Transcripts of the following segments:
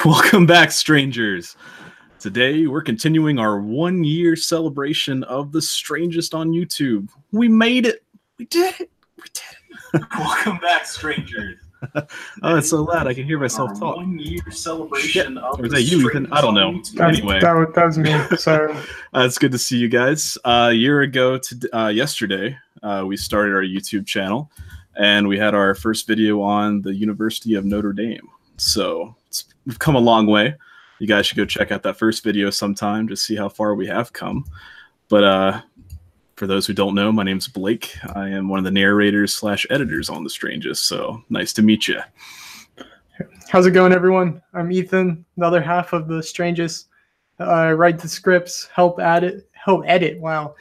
Welcome back, strangers. Today, we're continuing our 1-year celebration of The Strangest on YouTube. We made it. We did it. We did it. Welcome back, strangers. Oh, it's so loud. I can hear myself talk. 1-year celebration of or is that you, Ethan? I don't know. Anyway. That was me. Sorry. It's good to see you guys. A year ago, yesterday, we started our YouTube channel, and we had our first video on the University of Notre Dame. So we've come a long way. You guys should go check out that first video sometime to see how far we have come. But for those who don't know, my name's Blake. I am one of the narrators / editors on The Strangest. So nice to meet you. How's it going, everyone? I'm Ethan, the other half of The Strangest. I write the scripts, help edit. Wow.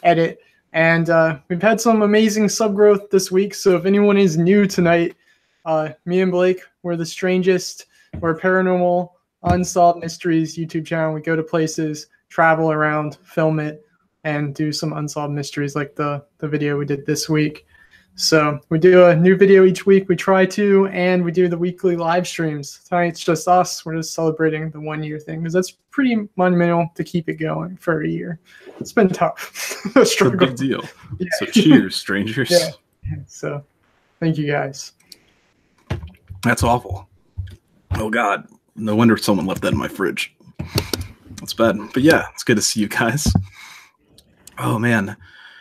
Edit. And we've had some amazing sub growth this week. So if anyone is new tonight, me and Blake, we're The Strangest. We're a paranormal, unsolved mysteries YouTube channel. We go to places, travel around, film it, and do some unsolved mysteries like the video we did this week. So we do a new video each week. We try to, and we do the weekly live streams. Tonight it's just us. We're just celebrating the 1-year thing because that's pretty monumental to keep it going for a year. It's been tough. It's a big deal. Yeah. So cheers, strangers. Yeah. So thank you guys. That's awful. Oh, God. No wonder someone left that in my fridge. That's bad. But yeah, it's good to see you guys. Oh, man.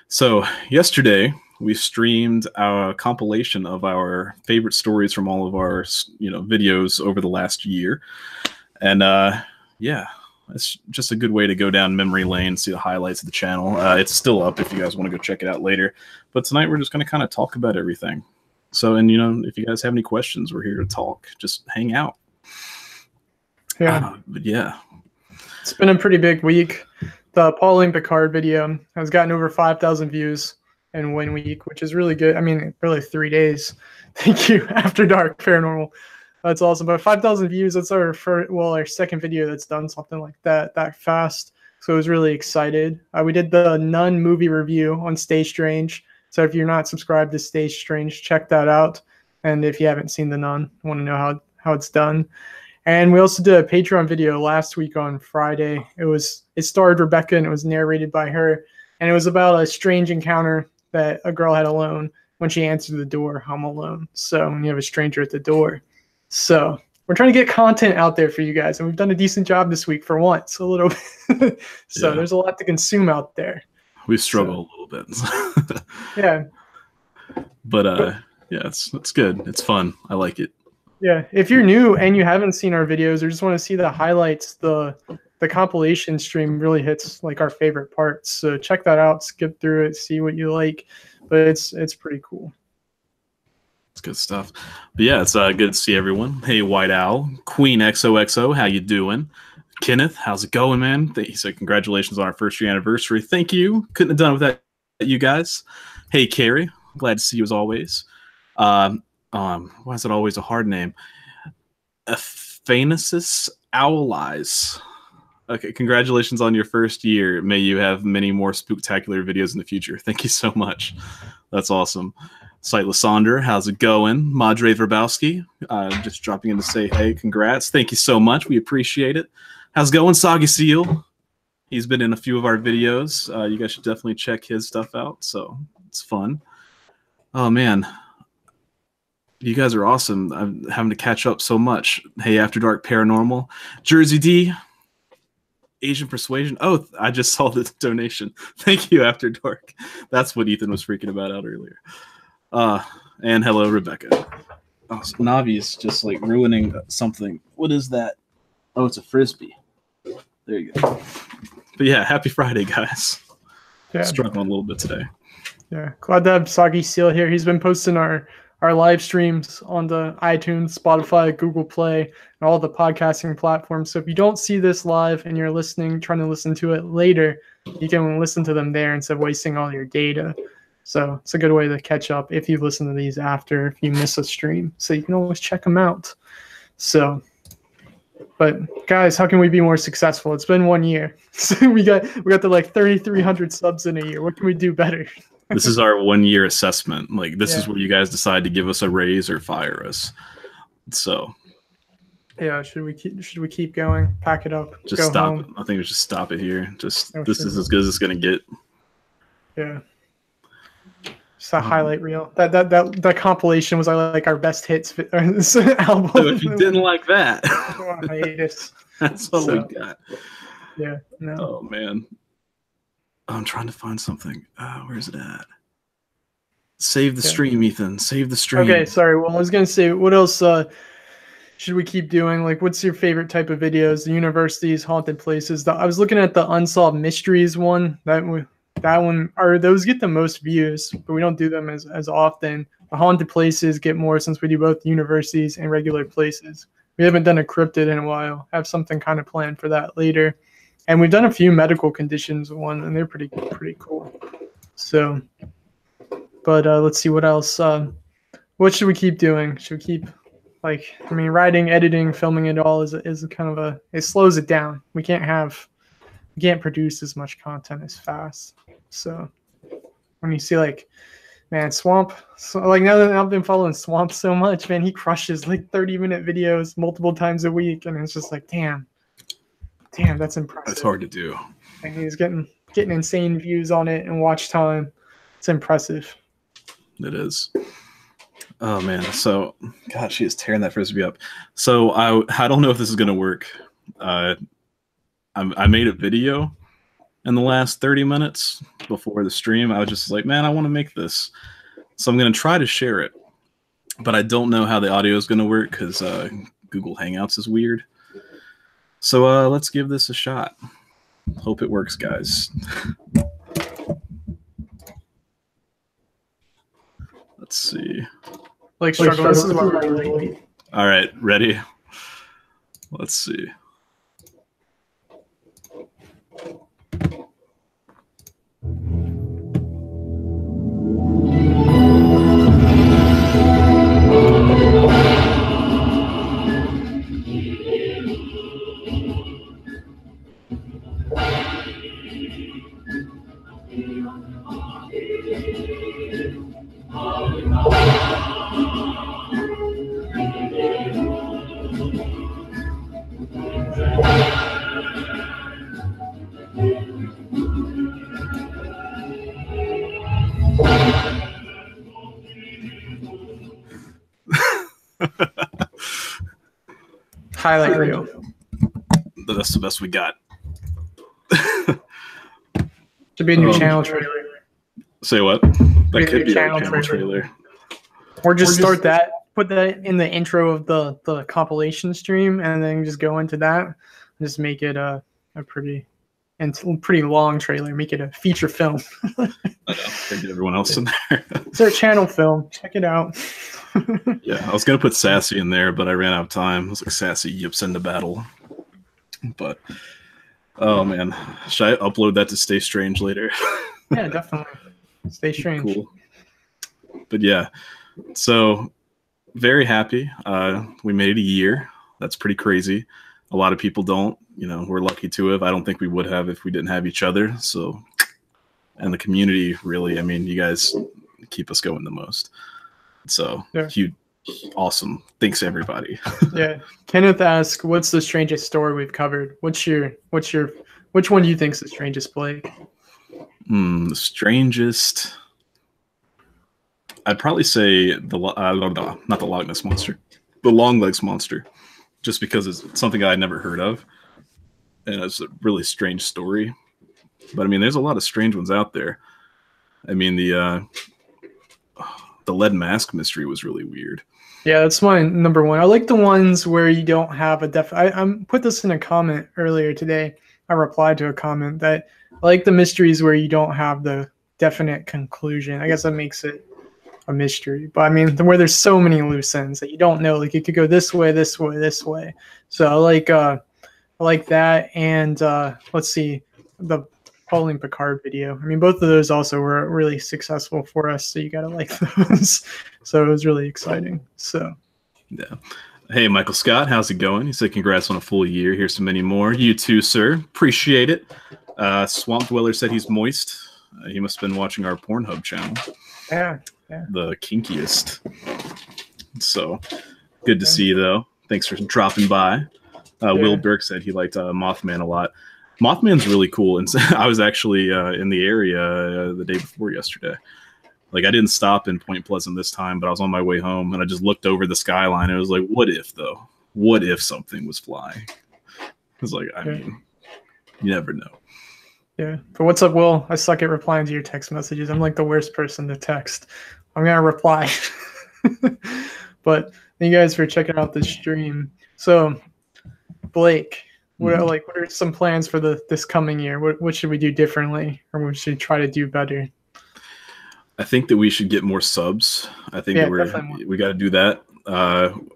So yesterday, we streamed a compilation of our favorite stories from all of our videos over the last year. And yeah, it's just a good way to go down memory lane, see the highlights of the channel. It's still up if you guys want to go check it out later. But tonight, we're just going to kind of talk about everything. So, and if you guys have any questions, we're here to talk. Just hang out. Yeah. But yeah. It's been a pretty big week. The Pauline Picard video has gotten over 5,000 views in 1 week, which is really good. I mean, really 3 days. Thank you, After Dark Paranormal. That's awesome. But 5,000 views, that's our second video that's done something like that fast. So I was really excited. We did the Nun movie review on Stay Strange. So if you're not subscribed to Stay Strange, check that out. And if you haven't seen The Nun, want to know how it's done. And we also did a Patreon video last week on Friday. It starred Rebecca and it was narrated by her. And it was about a strange encounter that a girl had alone when she answered the door, home alone. So when you have a stranger at the door. So we're trying to get content out there for you guys. And we've done a decent job this week for once, a little bit. So yeah. There's a lot to consume out there. We struggle a little bit. Yeah. But yeah, it's good. It's fun. I like it. Yeah. If you're new and you haven't seen our videos or just want to see the highlights, the compilation stream really hits like our favorite parts. So check that out, skip through it, see what you like. But it's pretty cool. It's good stuff. But yeah, it's good to see everyone. Hey, White Owl, Queen XOXO, how you doing? Kenneth, how's it going, man? He said, congratulations on our first year anniversary. Thank you. Couldn't have done it without you guys. Hey, Carrie, glad to see you as always. Why is it always a hard name? Aphanasis Owl Eyes. Okay, congratulations on your first year. May you have many more spectacular videos in the future. Thank you so much. That's awesome. Sightless Sonder, how's it going? Madre Verbowski, just dropping in to say, hey, congrats. Thank you so much. We appreciate it. How's it going, Soggy Seal? He's been in a few of our videos. You guys should definitely check his stuff out. So it's fun. Oh, man. You guys are awesome. I'm having to catch up so much. Hey, After Dark Paranormal. Jersey D. Asian Persuasion. Oh, I just saw the donation. Thank you, After Dark. That's what Ethan was freaking about out earlier. And hello, Rebecca. Oh, so Navi is just like ruining something. What is that? Oh, it's a Frisbee. There you go. But yeah, happy Friday, guys. Yeah. Struggling a little bit today. Yeah, glad to have Soggy Seal here. He's been posting our live streams on the iTunes, Spotify, Google Play, and all the podcasting platforms. So if you don't see this live and you're trying to listen to it later, you can listen to them there instead of wasting all your data. So it's a good way to catch up if you listen to these after, if you miss a stream. So you can always check them out. So, but guys, how can we be more successful? It's been 1 year. So we got to like 3,300 subs in a year. What can we do better? This is our 1 year assessment. Like this is where you guys decide to give us a raise or fire us. So yeah, should we keep going? Pack it up. just Go stop home. it. I think we should stop it here. Just Oh, this shit. is as good as it's gonna get. Yeah. It's a highlight reel. That compilation was like our best hits album. So if you didn't like that, hiatus. that's what we got. Yeah. No. Oh man, I'm trying to find something. Where's it at? Save the stream, Ethan. Save the stream. Okay, sorry. Well, I was gonna say, what else should we keep doing? Like, what's your favorite type of videos? The universities, haunted places. I was looking at the unsolved mysteries one. That one, or those get the most views, but we don't do them as often. The haunted places get more since we do both universities and regular places. We haven't done a cryptid in a while. Have something kind of planned for that later. And we've done a few medical conditions one, and they're pretty cool. So, but let's see what else. What should we keep doing? Should we keep writing, editing, filming it all is kind of it slows it down. We can't produce as much content as fast. So when you see man, Swamp, now that I've been following Swamp so much, man, he crushes 30-minute videos multiple times a week, and it's just damn, that's impressive. That's hard to do. And he's getting insane views on it and watch time. It's impressive. It is. Oh man, so God, she is tearing that frisbee up. So I don't know if this is gonna work. I made a video in the last 30 minutes before the stream. I was just like, man, I want to make this, so I'm gonna try to share it, but I don't know how the audio is gonna work because Google Hangouts is weird. So let's give this a shot. Hope it works, guys. Let's see. Struggle. This is what really. All right, ready? Let's see. Highlight reel. That's the best we got. Should be a new channel trailer. Say what? That could be a channel trailer. Or just start that. Put that in the intro of the compilation stream, and then just go into that. Just make it a pretty long trailer. Make it a feature film. I know. Get everyone else in there. It's our channel film. Check it out. Yeah, I was gonna put Sassy in there, but I ran out of time. I was like, Sassy yips into battle. But oh man, should I upload that to Stay Strange later? Yeah, definitely. Stay Strange. Cool. But yeah, so very happy. We made it a year. That's pretty crazy. A lot of people don't. We're lucky to have. I don't think we would have if we didn't have each other. So, and the community really. I mean, you guys keep us going the most. So huge, awesome. Thanks everybody. Yeah. Kenneth asked, "What's the strangest story we've covered? Which one do you think is the strangest, Blake?" The strangest. I'd probably say not the Loch Ness monster, the long legs monster, just because it's something I never heard of, and it's a really strange story. But I mean, there's a lot of strange ones out there. I mean, the lead mask mystery was really weird. Yeah, that's my number one. I like the ones where you don't have a I put this in a comment earlier today. I replied to a comment that I like the mysteries where you don't have the definite conclusion. I guess that makes it a mystery. But I mean, where there's so many loose ends that you don't know. Like it could go this way, this way, this way. So I like that. And let's see, the Pauline Picard video. I mean, both of those also were really successful for us. So you gotta like those. So it was really exciting. So yeah. Hey, Michael Scott, how's it going? He said, congrats on a full year. Here's to many more. You too, sir. Appreciate it. Swamp Dweller said he's moist. He must have been watching our Pornhub channel. Yeah. The kinkiest. So, Good to see you, though. Thanks for dropping by. Will Yeah. Burke said he liked Mothman a lot. Mothman's really cool, and I was actually in the area the day before yesterday. Like, I didn't stop in Point Pleasant this time, but I was on my way home, and I just looked over the skyline, and it was like, what if, though? What if something was flying? I was like, I mean, you never know. Yeah. But what's up, Will? I suck at replying to your text messages. I'm like the worst person to text. I'm going to reply. But thank you guys for checking out this stream. So, Blake, what are some plans for this coming year? What should we do differently, or what should we try to do better? I think that we should get more subs. I think that we got to do that.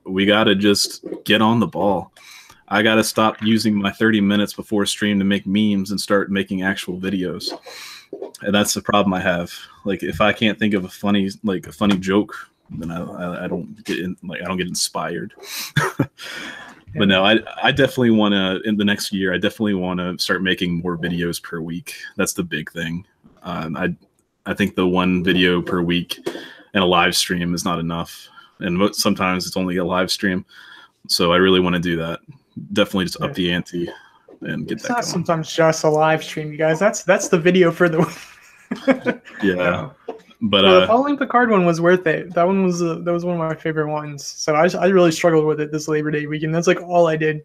We got to just get on the ball. I got to stop using my 30 minutes before stream to make memes and start making actual videos. And that's the problem I have. Like, if I can't think of a funny joke, then I don't get I don't get inspired. But no, I definitely want to, in the next year, I definitely want to start making more videos per week. That's the big thing. I think the one video per week and a live stream is not enough. And sometimes it's only a live stream. So I really want to do that. Definitely just up the ante and get that going. It's not sometimes just a live stream, you guys. That's the video for the yeah. But the Pauline Picard one was worth it. That one was one of my favorite ones. So I really struggled with it this Labor Day weekend. That's like all I did,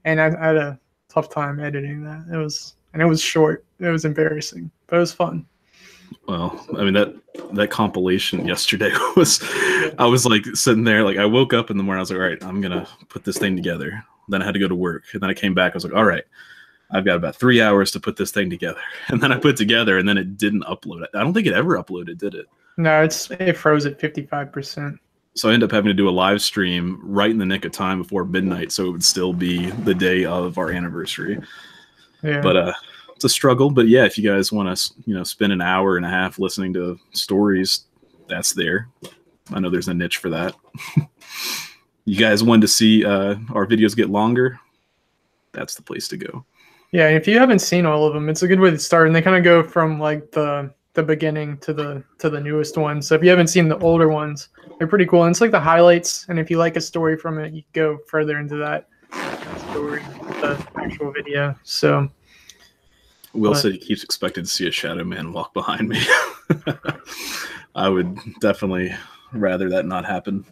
and I had a tough time editing that. It was short. It was embarrassing, but it was fun. Well, I mean, that compilation yesterday was, I was like sitting there, like I woke up in the morning, I was like, all right, I'm gonna put this thing together. Then I had to go to work, and then I came back, I was like, all right, I've got about 3 hours to put this thing together. And then I put it together, and then it didn't upload. I don't think it ever uploaded, did it? No, it froze at 55%. So I ended up having to do a live stream right in the nick of time before midnight, so it would still be the day of our anniversary. Yeah. But it's a struggle. But yeah, if you guys want to, spend an hour and a half listening to stories, that's there. I know there's a niche for that. You guys wanted to see our videos get longer? That's the place to go. Yeah, if you haven't seen all of them, it's a good way to start. And they kind of go from like the beginning to the newest one. So if you haven't seen the older ones, they're pretty cool. And it's like the highlights. And if you like a story from it, you go further into that story, the actual video. So Will said he keeps expecting to see a shadow man walk behind me. I would definitely rather that not happen.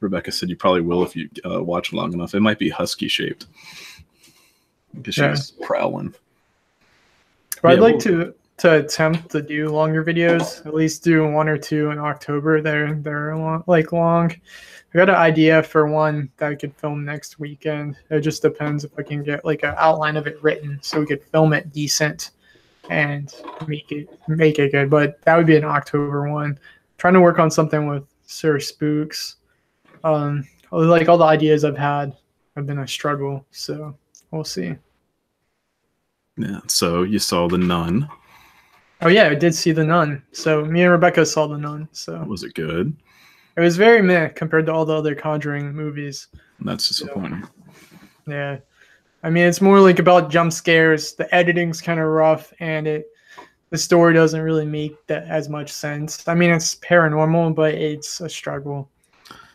Rebecca said you probably will if you watch long enough. It might be husky shaped because she's prowling. But I'd like to attempt to do longer videos. At least do 1 or 2 in October. They're long. I got an idea for one that I could film next weekend. It just depends if I can get like an outline of it written so we could film it decent and make it good. But that would be an October one. Trying to work on something with Sir Spooks. Like all the ideas I've had have been a struggle, so we'll see. Yeah, so you saw The Nun. Oh yeah, I did see The Nun. So me and Rebecca saw The Nun. So was it good? It was very meh compared to all the other Conjuring movies. That's disappointing. So, yeah. I mean, it's more like about jump scares. The editing's kind of rough, and the story doesn't really make that as much sense. I mean, it's paranormal, but it's a struggle.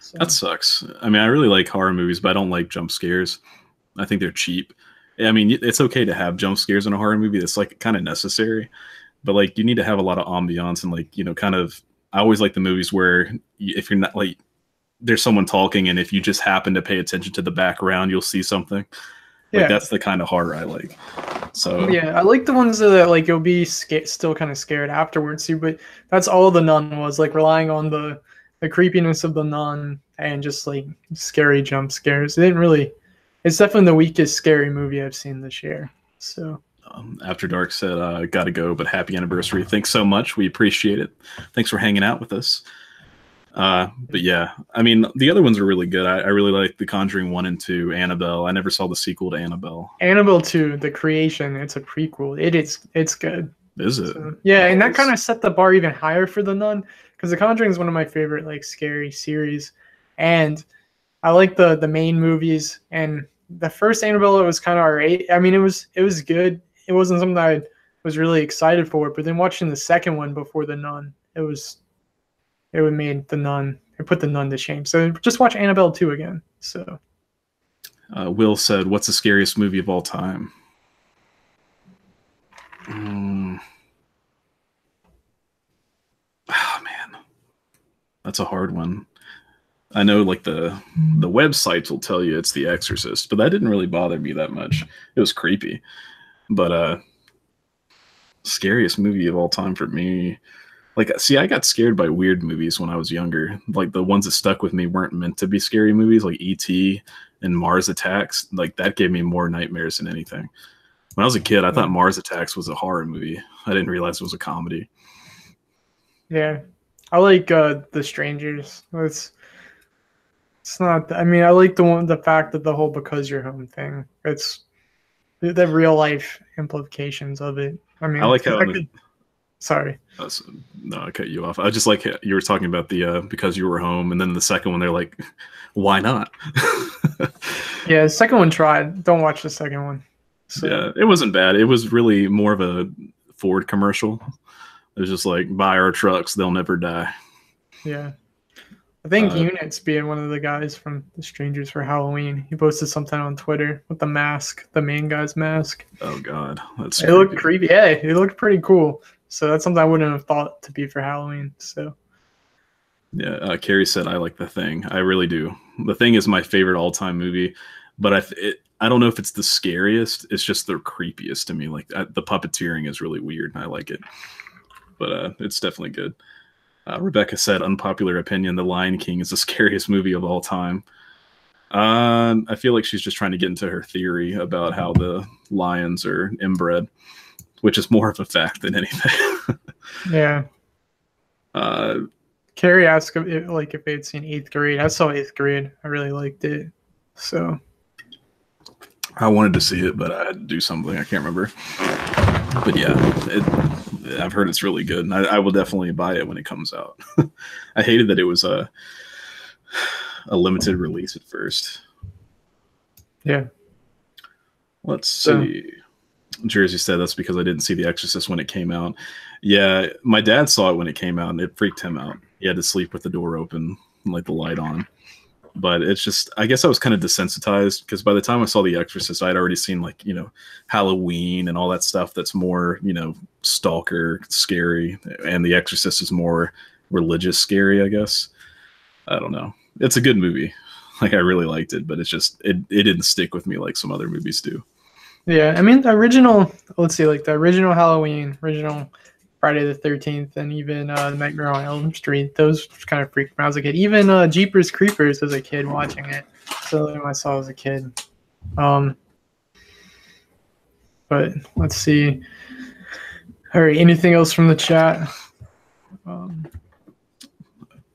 So. That sucks. I mean, I really like horror movies, but I don't like jump scares. I think they're cheap. I mean, it's okay to have jump scares in a horror movie. That's like kind of necessary, but like you need to have a lot of ambiance and like, kind of, I always like the movies where if you're not like, there's someone talking and if you just happen to pay attention to the background, you'll see something. Like that's the kind of horror I like. So yeah, I like the ones that like you'll be still kind of scared afterwards too. But that's all The Nun was, like relying on the creepiness of The Nun and just like scary jump scares. It didn't really. It's definitely the weakest scary movie I've seen this year. So. After Dark said, "Gotta go, but happy anniversary! Thanks so much. We appreciate it. Thanks for hanging out with us." But yeah, I mean, the other ones are really good. I really like The Conjuring 1 and 2, Annabelle. I never saw the sequel to Annabelle. Annabelle 2, The Creation. It's a prequel. It's good. Is it? So, yeah, and that kind of set the bar even higher for The Nun, because The Conjuring is one of my favorite like scary series, and I like the main movies. And the first Annabelle was kind of alright. I mean, it was good. It wasn't something I was really excited for. But then watching the second one before The Nun, it made The Nun it put the Nun to shame. So just watch Annabelle 2 again. So Will said, "What's the scariest movie of all time?" Oh man, that's a hard one. I know like the websites will tell you it's The Exorcist, but that didn't really bother me that much. It was creepy. But scariest movie of all time for me. Like, see, I got scared by weird movies when I was younger. Like the ones that stuck with me weren't meant to be scary movies, like E.T. and Mars Attacks. Like that gave me more nightmares than anything. When I was a kid, I thought Mars Attacks was a horror movie. I didn't realize it was a comedy. Yeah, I like The Strangers. It's not. I mean, I like the fact that the whole "because you're home" thing. It's the real life implications of it. I mean, I like how. Sorry. No, I cut you off. I just like you were talking about the "because you were home," and then the second one, they're like, "Why not?" Yeah, the second one tried. Don't watch the second one. So. Yeah, it wasn't bad. It was really more of a Ford commercial. It was just like, buy our trucks, they'll never die. Yeah. I think Unit's being one of the guys from The Strangers for Halloween. He posted something on Twitter with the mask, the main guy's mask. Oh, God. That's it looked creepy. Yeah, it looked pretty cool. So that's something I wouldn't have thought to be for Halloween. So. Yeah, Carrie said, I like The Thing. I really do. The Thing is my favorite all-time movie, but I don't know if it's the scariest. It's just the creepiest to me. Like the puppeteering is really weird, and I like it. But it's definitely good. Rebecca said, unpopular opinion, The Lion King is the scariest movie of all time. I feel like she's just trying to get into her theory about how the lions are inbred, which is more of a fact than anything. Yeah. Carrie asked if they had seen 8th grade. I saw 8th grade. I really liked it. So I wanted to see it, but I had to do something. I can't remember. But yeah, I've heard it's really good, and I will definitely buy it when it comes out. I hated that it was a limited release at first. Yeah. Let's see. Jersey said that's because I didn't see The Exorcist when it came out. Yeah, my dad saw it when it came out, and it freaked him out. He had to sleep with the door open and like the light on. But it's just, I guess I was kind of desensitized because by the time I saw The Exorcist, I'd already seen like, Halloween and all that stuff that's more, stalker scary. And The Exorcist is more religious scary, I guess. I don't know. It's a good movie. Like, I really liked it, but it's just, it didn't stick with me like some other movies do. Yeah, I mean, the original Halloween, original Friday the 13th, and even Nightmare on Elm Street, those kind of freaked me out as a kid. Even Jeepers Creepers as a kid watching it. So I saw as a kid. But let's see. All right, anything else from the chat?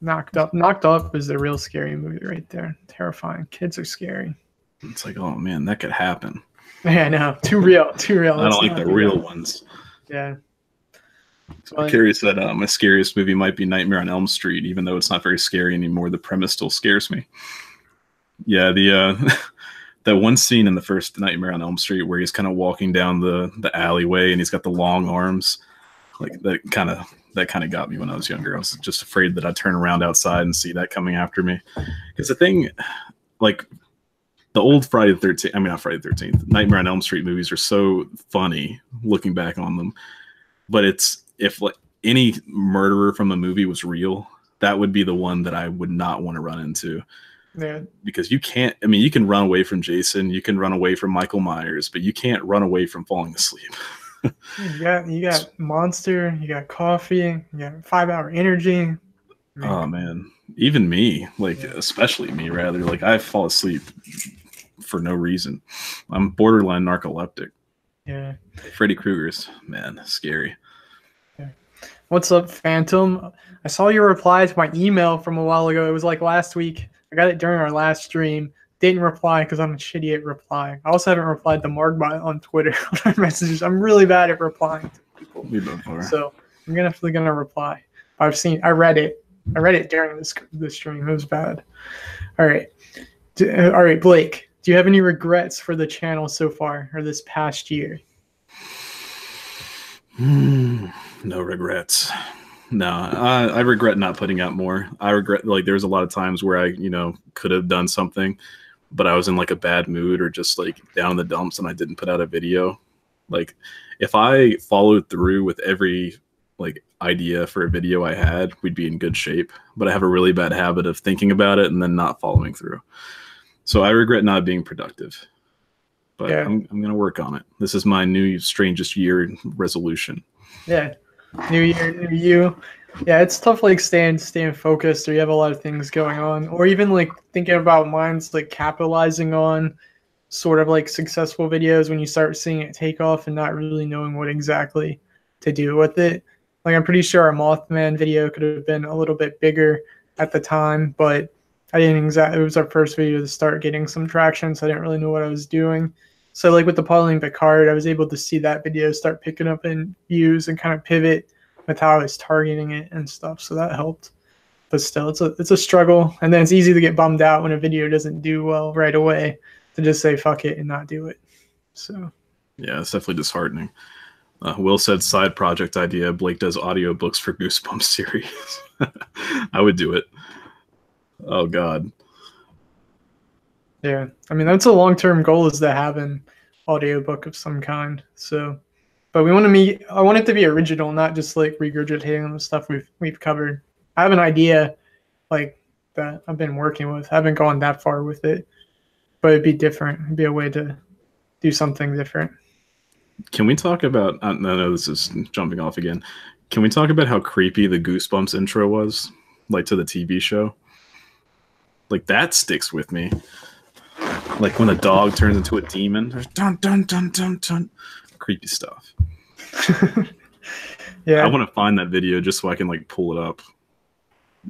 Knocked Up is the real scary movie right there. Terrifying. Kids are scary. It's like, oh man, that could happen. Yeah, I know. Too real. I don't like the real ones. Yeah. So Carrie said, my scariest movie might be Nightmare on Elm Street, even though it's not very scary anymore. The premise still scares me. Yeah, that one scene in the first Nightmare on Elm Street where he's kind of walking down the alleyway and he's got the long arms, like that kind of got me when I was younger. I was just afraid that I'd turn around outside and see that coming after me. Because the thing, like the old Friday the 13th, not Friday the 13th, Nightmare on Elm Street movies are so funny looking back on them. But if like any murderer from a movie was real, that would be the one that I would not want to run into. Yeah. Because you can run away from Jason, you can run away from Michael Myers, but you can't run away from falling asleep. you got Monster, you got Coffee, you got 5 Hour Energy. Oh man. Even me, especially me rather, like I fall asleep for no reason. I'm borderline narcoleptic. Yeah. Freddy Krueger's, man, scary. Yeah. What's up, Phantom? I saw your reply to my email from a while ago. It was like last week. I got it during our last stream. Didn't reply because I'm a shitty at replying. I also haven't replied to Margbot on Twitter on our messages. I'm really bad at replying to people. We both are. So I'm definitely gonna reply. I read it. I read it during this stream. It was bad. All right. Blake. Do you have any regrets for the channel so far or this past year? No regrets. No, I regret not putting out more. I regret, like, there was a lot of times where I, could have done something, but I was in like a bad mood or just like down in the dumps and I didn't put out a video. Like, if I followed through with every like idea for a video I had, we'd be in good shape. But I have a really bad habit of thinking about it and then not following through. So I regret not being productive. But Yeah. I'm going to work on it. This is my new strangest year resolution. Yeah. New year, new you. Yeah, it's tough like staying focused, or you have a lot of things going on, or even like thinking about mine's like capitalizing on sort of like successful videos when you start seeing it take off and not really knowing what exactly to do with it. Like I'm pretty sure our Mothman video could have been a little bit bigger at the time, but I didn't exactly. It was our first video to start getting some traction, so I didn't really know what I was doing. So like with the Pauline Picard, I was able to see that video start picking up in views and kind of pivot with how I was targeting it and stuff. So that helped. But still, it's a struggle. And then it's easy to get bummed out when a video doesn't do well right away, to just say fuck it and not do it. So yeah, it's definitely disheartening. Will said side project idea. Blake does audiobooks for Goosebumps series. I would do it. Oh God. yeah, I mean that's a long-term goal, is to have an audiobook of some kind. So, but I want it to be original, not just like regurgitating the stuff we've covered. I have an idea like that I've been working with. I haven't gone that far with it, but it'd be different. It'd be a way to do something different. Can we talk about? No, this is jumping off again. Can we talk about how creepy the Goosebumps intro was, like to the TV show? Like that sticks with me. Like when a dog turns into a demon. Dun dun dun dun dun. Creepy stuff. Yeah, I want to find that video just so I can like pull it up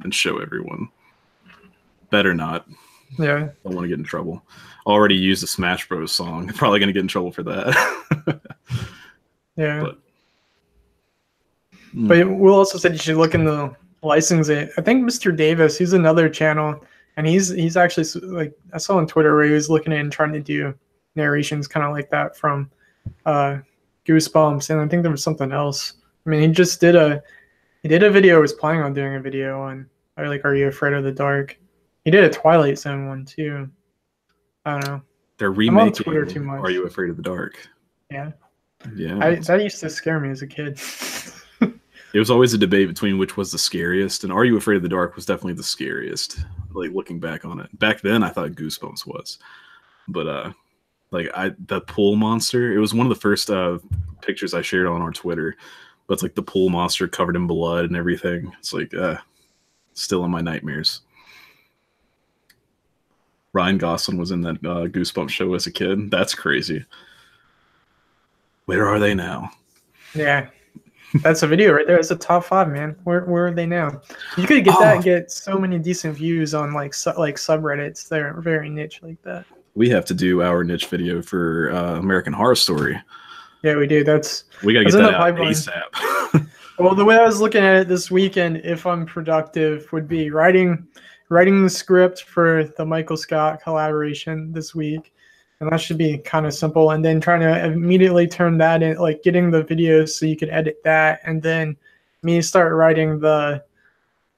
and show everyone. Better not. yeah. I don't want to get in trouble. Already used a Smash Bros. Song. Probably going to get in trouble for that. Yeah. But Will also said you should look into licensing. I think Mr. Davis, he's another channel, and he's actually, like, I saw on Twitter where he was looking at and trying to do narrations kind of like that from Goosebumps, and I think there was something else. I mean, he did a video. Was planning on doing a video on, like, Are You Afraid of the Dark? He did a Twilight Zone one too. I don't know. They're remaking I'm on Twitter too much. Are You Afraid of the Dark? Yeah. Yeah. That used to scare me as a kid. It was always a debate between which was the scariest, and Are You Afraid of the Dark was definitely the scariest. Like looking back on it, back then I thought Goosebumps was, but the pool monster. It was one of the first pictures I shared on our Twitter, but it's like the pool monster covered in blood and everything. It's like still in my nightmares. Ryan Gosling was in that Goosebumps show as a kid. That's crazy. Where are they now? Yeah. That's a video right there. It's a top 5, man. Where are they now? You could get that and get so many decent views on like subreddits. They're very niche like that. We have to do our niche video for American Horror Story. Yeah, we do. We gotta get that out ASAP. Well, the way I was looking at it this weekend, if I'm productive, would be writing the script for the Michael Scott collaboration this week. And that should be kind of simple. And then trying to immediately turn that in, like getting the videos so you could edit that. And then me start writing the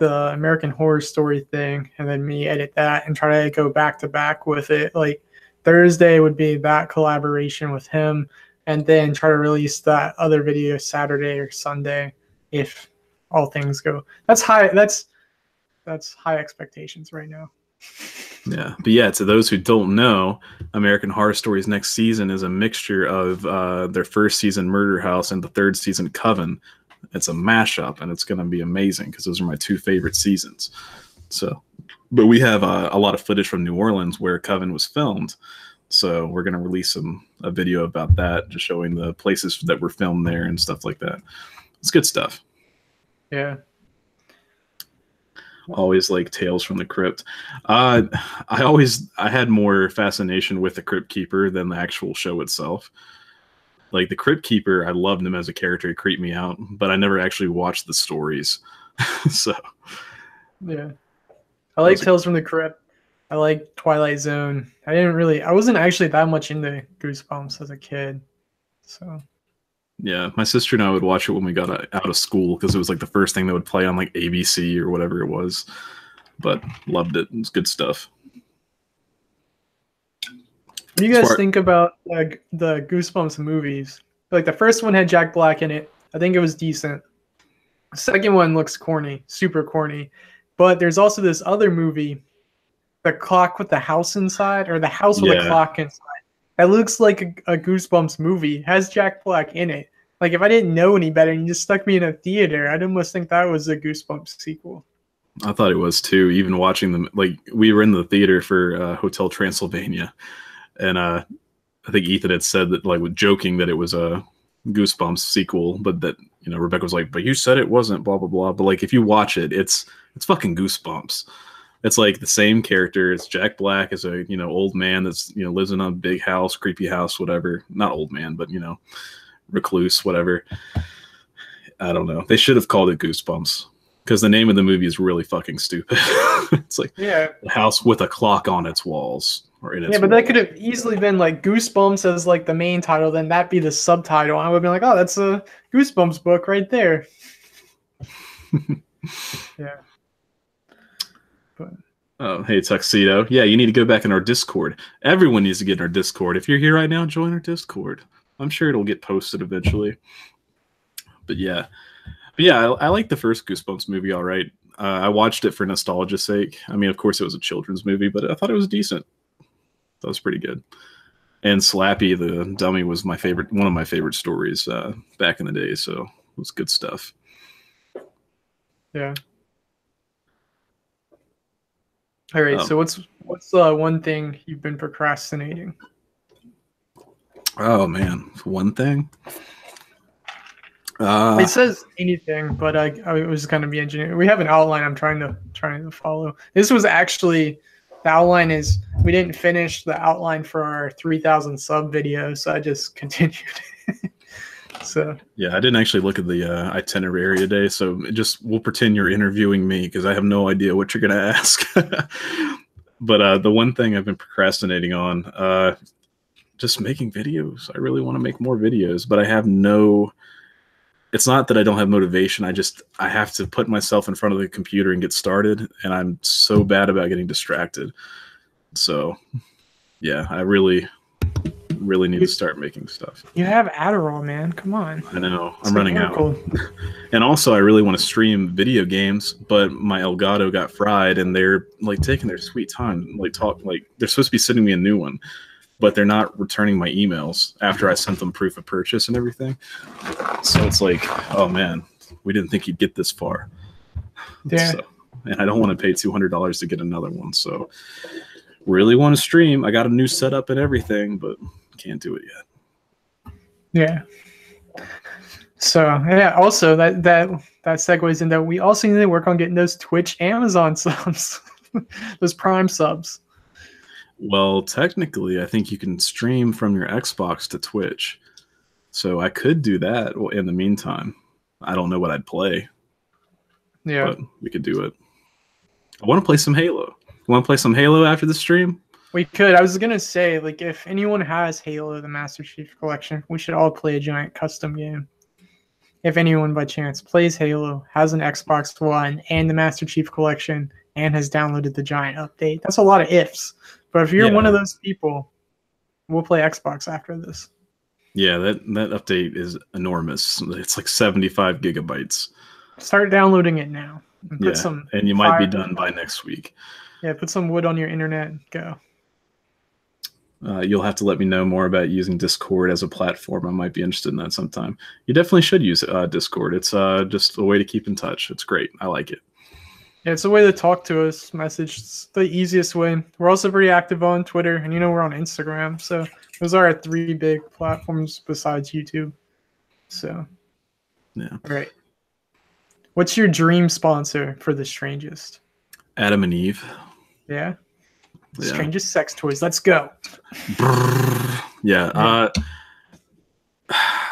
American Horror Story thing. And then me edit that and try to go back to back with it. Like Thursday would be that collaboration with him. And then try to release that other video Saturday or Sunday if all things go. That's high expectations right now. Yeah, but yeah, to those who don't know, American Horror Story's next season is a mixture of their first season Murder House and the third season Coven. It's a mashup, and it's going to be amazing because those are my 2 favorite seasons. So, but we have a lot of footage from New Orleans where Coven was filmed, so we're going to release a video about that, just showing the places that were filmed there and stuff like that. It's good stuff. Yeah. Always like Tales from the Crypt. I had more fascination with the Crypt Keeper than the actual show itself. Like the Crypt Keeper, I loved him as a character. He creeped me out, but I never actually watched the stories. So yeah, I like Tales from the Crypt. I like Twilight Zone. I wasn't actually that much into Goosebumps as a kid. So Yeah, my sister and I would watch it when we got out of school because it was like the first thing that would play on like ABC or whatever it was. But loved it. It's good stuff. What do you guys think about like the Goosebumps movies? Like the first one had Jack Black in it. I think it was decent. The second one looks corny, super corny. But there's also this other movie, The Clock with the House Inside, or The House with a Clock Inside. That looks like a Goosebumps movie. It has Jack Black in it. Like if I didn't know any better and you just stuck me in a theater, I'd almost think that was a Goosebumps sequel. I thought it was too. Even watching them, like we were in the theater for Hotel Transylvania, and I think Ethan had said that, like, with joking that it was a Goosebumps sequel, but that, you know, Rebecca was like, "But you said it wasn't." Blah blah blah. But like, if you watch it, it's fucking Goosebumps. It's like the same character. It's Jack Black as a, you know, old man that's, you know, lives in a big house, creepy house, whatever. Not old man, but, you know, recluse, whatever. I don't know. They should have called it Goosebumps because the name of the movie is really fucking stupid. It's like, yeah, a house with a clock on its walls. Or in its but that could have easily been like Goosebumps as like the main title, then that be the subtitle. I would have been like, oh, that's a Goosebumps book right there. Yeah. But oh, hey, Tuxedo. Yeah, you need to go back in our Discord. Everyone needs to get in our Discord. If you're here right now, join our Discord. I'm sure it'll get posted eventually. But yeah. I like the first Goosebumps movie all right. I watched it for nostalgia's sake. I mean, of course, it was a children's movie, but I thought it was decent. That was pretty good. And Slappy the Dummy was one of my favorite stories back in the day, so it was good stuff. Yeah. All right, so what's one thing you've been procrastinating? Oh man, one thing. It says anything, but I was going to be engineering. We have an outline I'm trying to follow. This was actually, the outline is, we didn't finish the outline for our 3,000 sub video, so I just continued. So yeah, I didn't actually look at the itinerary today, so we'll pretend you're interviewing me because I have no idea what you're going to ask. But the one thing I've been procrastinating on, just making videos. I really want to make more videos, but I have no. It's not that I don't have motivation. I have to put myself in front of the computer and get started, and I'm so bad about getting distracted. So, yeah, I really need to start making stuff. You have Adderall, man. Come on. I know. I'm running out. And also, I really want to stream video games, but my Elgato got fried, and they're like taking their sweet time. Like they're supposed to be sending me a new one, but they're not returning my emails after I sent them proof of purchase and everything. So it's like, oh man, we didn't think you'd get this far. Yeah. So, and I don't want to pay $200 to get another one. So really want to stream. I got a new setup and everything, but can't do it yet. Yeah. So yeah, also that segues into, we also need to work on getting those Twitch Amazon subs, those Prime subs. Well, technically, I think you can stream from your Xbox to Twitch. So I could do that in the meantime. I don't know what I'd play. Yeah. But we could do it. I want to play some Halo. You want to play some Halo after the stream? We could. I was going to say, like, if anyone has Halo, the Master Chief Collection, we should all play a giant custom game. If anyone by chance plays Halo, has an Xbox One and the Master Chief Collection, and has downloaded the giant update. That's a lot of ifs. But if you're one of those people, we'll play Xbox after this. Yeah, that update is enormous. It's like 75 gigabytes. Start downloading it now. And and you might be done by next week. Yeah, put some wood on your internet and go. You'll have to let me know more about using Discord as a platform. I might be interested in that sometime. You definitely should use Discord. It's just a way to keep in touch. It's great. I like it. Yeah, it's a way to talk to us, message. It's the easiest way. We're also pretty active on Twitter, and we're on Instagram. So those are our 3 big platforms besides YouTube. So, yeah. All right. What's your dream sponsor for The Strangest? Adam and Eve. Yeah? Strangest sex toys. Let's go. Yeah.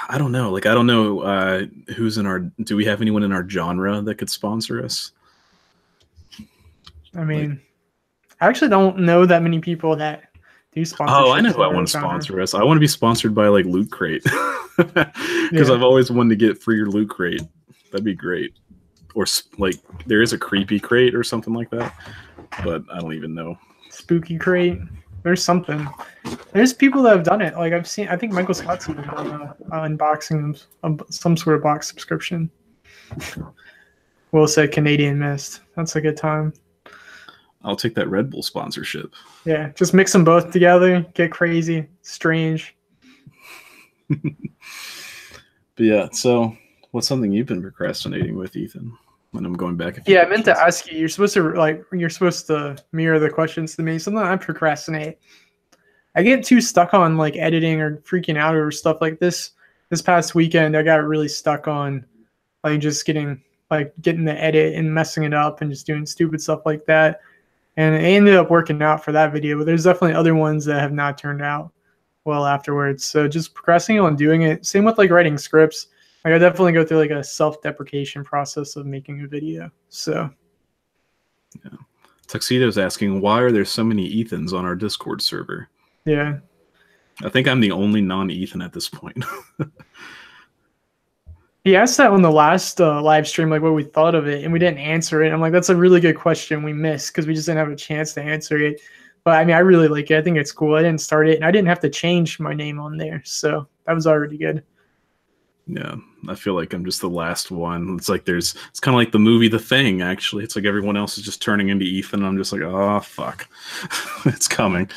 I don't know. Like, I don't know who's in our... Do we have anyone in our genre that could sponsor us? I mean, I actually don't know that many people that do Oh, I know sponsorships who I on want to their channel. sponsor us. I want to be sponsored by like Loot Crate because Yeah. I've always wanted to get free Loot Crate. That'd be great. Or like there is a creepy crate or something like that, but I don't even know. Spooky crate. There's something. There's people that have done it. Like I've seen. I think Michael Scott's even done unboxing of some sort of box subscription. Will said Canadian Mist. That's a good time. I'll take that Red Bull sponsorship. Yeah, just mix them both together. Get crazy, strange. But yeah, so what's something you've been procrastinating with, Ethan? When I'm going back. Yeah, I meant to ask you. You're supposed to mirror the questions to me. Something I procrastinate. I get too stuck on like editing or freaking out over stuff like this. This past weekend, I got really stuck on like just getting the edit and messing it up and just doing stupid stuff like that. And it ended up working out for that video, but there's definitely other ones that have not turned out well afterwards. So just procrastinating on doing it. Same with like writing scripts. Like I definitely go through like a self-deprecation process of making a video. So yeah. Tuxedo's asking, why are there so many Ethans on our Discord server? Yeah. I think I'm the only non-Ethan at this point. He asked that on the last live stream, like what we thought of it, and we didn't answer it. I'm like, that's a really good question we missed because we just didn't have a chance to answer it. But I mean, I really like it. I think it's cool. I didn't start it, and I didn't have to change my name on there, so that was already good. Yeah, I feel like I'm just the last one. It's like it's kind of like the movie The Thing, actually. It's like everyone else is just turning into Ethan, and I'm just like, oh, fuck. It's coming.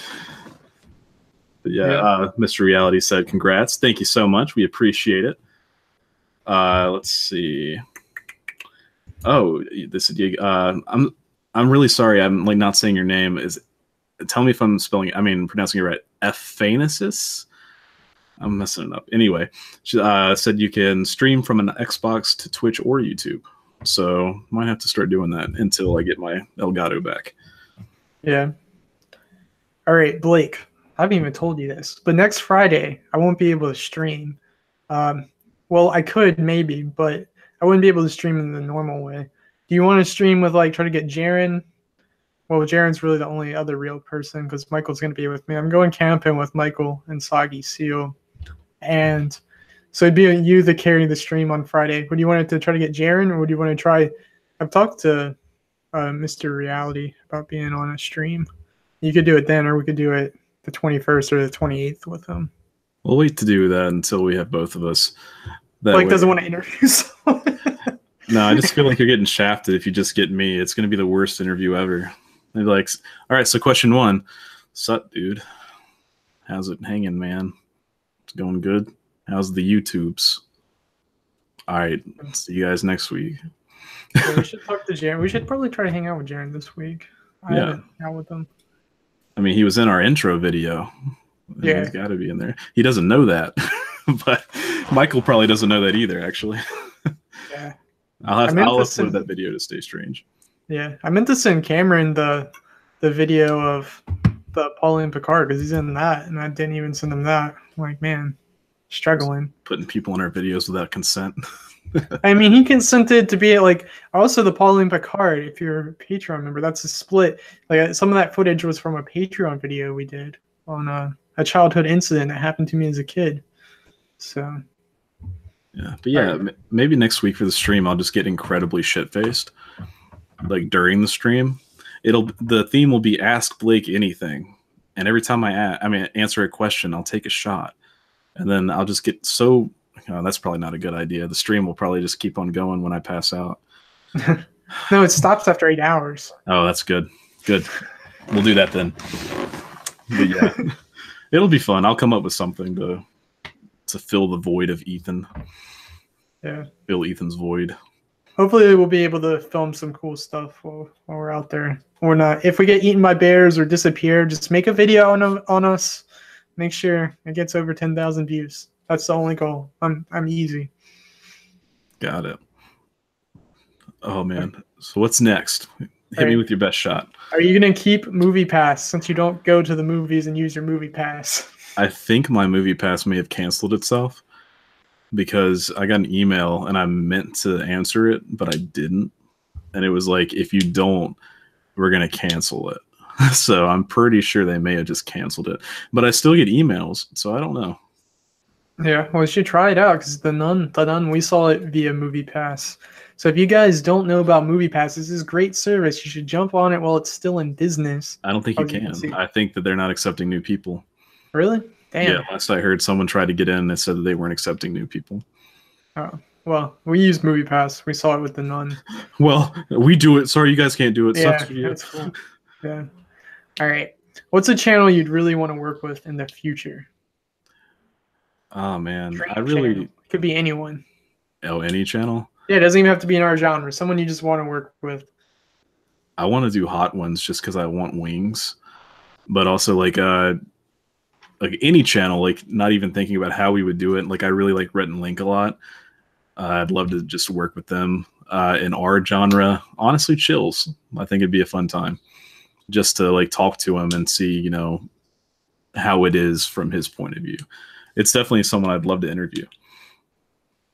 But yeah, Mr. Reality said, congrats. Thank you so much. We appreciate it. Let's see. Oh, this is I'm really sorry. I'm like not saying your name. Tell me if I'm pronouncing it right. Ephanesis? I'm messing it up. Anyway, she said you can stream from an Xbox to Twitch or YouTube. So might have to start doing that until I get my Elgato back. Yeah. All right, Blake. I haven't even told you this, but next Friday I won't be able to stream. Well, I could maybe, but I wouldn't be able to stream in the normal way. Do you want to stream with try to get Jaren? Well, Jaren's really the only other real person because Michael's going to be with me. I'm going camping with Michael and Soggy Seal. And so it'd be you that carry the stream on Friday. Would you want to try to get Jaren or would you want to try? I've talked to Mr. Reality about being on a stream. You could do it then or we could do it the 21st or the 28th with him. We'll wait to do that until we have both of us. Blake doesn't want to interview someone. No, I just feel like you're getting shafted if you just get me. It's going to be the worst interview ever. They're like, all right, so question 1. Sup, dude? How's it hanging, man? It's going good? How's the YouTubes? All right, see you guys next week. Yeah, we should talk to Jaren. We should probably try to hang out with Jaren this week. I haven't hung out with him. I mean, he was in our intro video. Yeah. He's got to be in there. He doesn't know that, but Michael probably doesn't know that either, actually. Yeah. I'll upload that video to stay strange. Yeah, I meant to send Cameron the video of the Pauline Picard because he's in that, and I didn't even send him that. I'm like, man, struggling. Putting people in our videos without consent. I mean, he consented to be also the Pauline Picard. If you're a Patreon member, that's a split. Like some of that footage was from a Patreon video we did on a childhood incident that happened to me as a kid. So. Yeah, but yeah, maybe next week for the stream, I'll just get incredibly shit-faced. Like during the stream, the theme will be Ask Blake Anything, and every time I answer a question, I'll take a shot, and then I'll just get so. That's probably not a good idea. The stream will probably just keep on going when I pass out. No, it stops after 8 hours. Oh, that's good. Good. We'll do that then. But yeah, it'll be fun. I'll come up with something to fill the void of Ethan. Yeah. Fill Ethan's void. Hopefully we'll be able to film some cool stuff while we're out there. Or not. If we get eaten by bears or disappear, just make a video on us. Make sure it gets over 10,000 views. That's the only goal. I'm easy. Got it. Oh man. So what's next? Hit me with your best shot. Are you gonna keep Movie Pass since you don't go to the movies and use your Movie Pass? I think my Movie Pass may have canceled itself because I got an email and I meant to answer it, but I didn't. And it was like, if you don't, we're going to cancel it. So I'm pretty sure they may have just canceled it. But I still get emails, so I don't know. Yeah, well, you should try it out because the Nun, we saw it via Movie Pass. So if you guys don't know about Movie Pass, this is a great service. You should jump on it while it's still in business. I don't think you can. I think that they're not accepting new people. Really? Damn. Yeah, last I heard, someone tried to get in and said that they weren't accepting new people. Oh, well, we use Movie Pass. We saw it with the Nun. Well, we do it. Sorry, you guys can't do it. Yeah, Sucks for you. that's cool. Yeah. All right. What's a channel you'd really want to work with in the future? Oh man, Dream I really channel. Could be anyone. Oh, any channel. Yeah, it doesn't even have to be in our genre. Someone you just want to work with. I want to do hot ones just because I want wings, but also like any channel, like not even thinking about how we would do it. Like I really like Rhett and Link a lot. I'd love to just work with them in our genre. Honestly, chills. I think it'd be a fun time just to like talk to him and see, you know, how it is from his point of view. It's definitely someone I'd love to interview.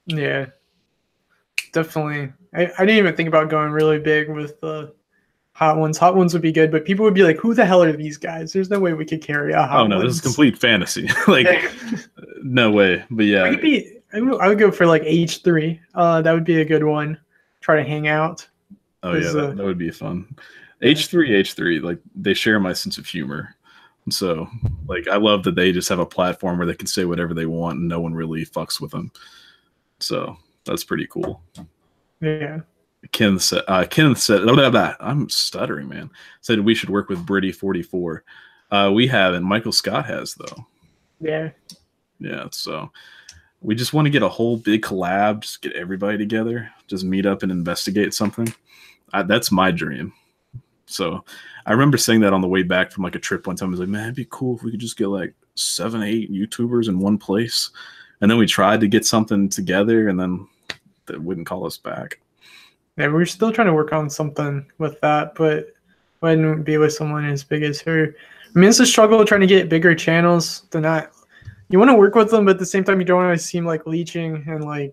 Yeah, definitely. I didn't even think about going really big with the hot ones. Hot ones would be good, but people would be like, "Who the hell are these guys?" There's no way we could carry a hot. Oh no, ones. this is complete fantasy. Like, no way. But yeah, I would go for like H3. That would be a good one. Try to hang out. Oh yeah, that would be fun. H3, like they share my sense of humor. So, like, I love that they just have a platform where they can say whatever they want and no one really fucks with them. So that's pretty cool. Yeah. Ken said, blah, blah, blah. I'm stuttering, man. Said we should work with Britty 44. We haven't. Michael Scott has though. Yeah. Yeah. So we just want to get a whole big collab, just get everybody together, just meet up and investigate something. That's my dream. So I remember saying that on the way back from like a trip one time. I was like, man, it'd be cool if we could just get like 7, 8 YouTubers in one place. And then we tried to get something together and then they wouldn't call us back. Yeah, we're still trying to work on something with that, but wouldn't be with someone as big as her. I mean, it's a struggle trying to get bigger channels. They're not, you want to work with them, but at the same time, you don't want to seem like leeching and like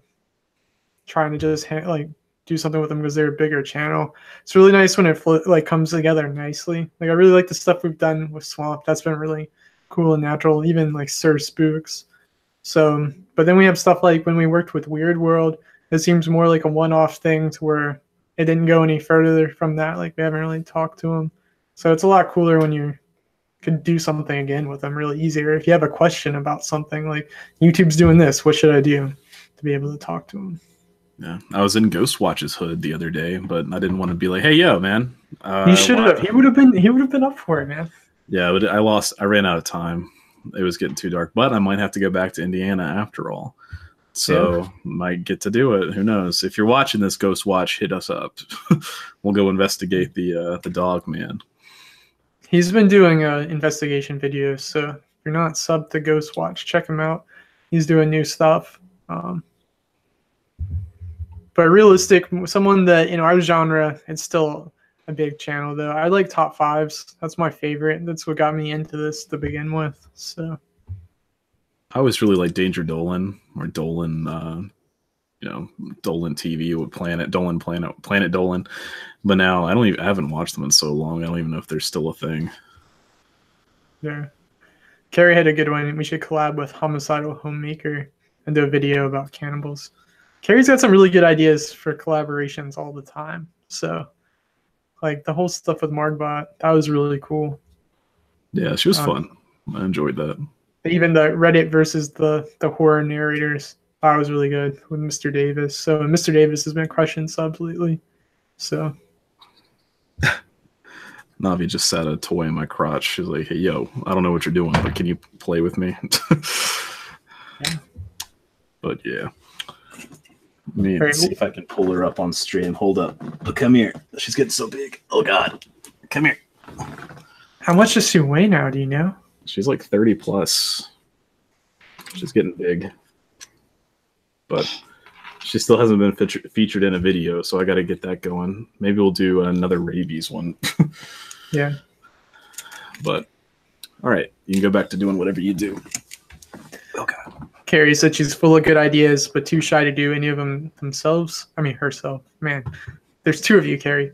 trying to just like do something with them because they're a bigger channel. It's really nice when it like comes together nicely. Like I really like the stuff we've done with Swamp. That's been really cool and natural. Even like Sir Spooks. So, but then we have stuff like when we worked with Weird World. It seems more like a one-off thing to where it didn't go any further from that. Like we haven't really talked to them. So it's a lot cooler when you could do something again with them really easy. Or if you have a question about something like YouTube's doing this, what should I do to be able to talk to them? Yeah, I was in Ghostwatch's hood the other day, but I didn't want to be like, "Hey, yo, man." You should have. He would have been up for it, man. Yeah, but I ran out of time. It was getting too dark, but I might have to go back to Indiana after all. So yeah. Might get to do it. Who knows? If you're watching this, Ghostwatch, hit us up. We'll go investigate the dog man. He's been doing investigation videos, so if you're not subbed to Ghostwatch, check him out. He's doing new stuff. But realistic, someone that in our genre, it's still a big channel though. I like top fives. That's my favorite. That's what got me into this to begin with. So I always really like Danger Dolan or Dolan, Dolan TV with Planet Dolan. But now I haven't watched them in so long. I don't even know if they're still a thing. Yeah. Carrie had a good one. We should collab with Homicidal Homemaker and do a video about cannibals. Carrie's got some really good ideas for collaborations all the time. So, like the whole stuff with Margbot, that was really cool. Yeah, she was fun. I enjoyed that. Even the Reddit versus the horror narrators, that was really good with Mr. Davis. So, Mr. Davis has been crushing subs lately. So, Navi just sat a toy in my crotch. She's like, "Hey, yo, I don't know what you're doing, but can you play with me?" Yeah. But yeah. Let me see if I can pull her up on stream. Hold up. Oh, come here. She's getting so big. Oh, God. Come here. How much does she weigh now? Do you know? She's like 30 plus. She's getting big. But she still hasn't been featured in a video, so I got to get that going. Maybe we'll do another rabies one. Yeah. But, all right. You can go back to doing whatever you do. Okay. Carrie said she's full of good ideas, but too shy to do any of them herself. Man, there's two of you, Carrie.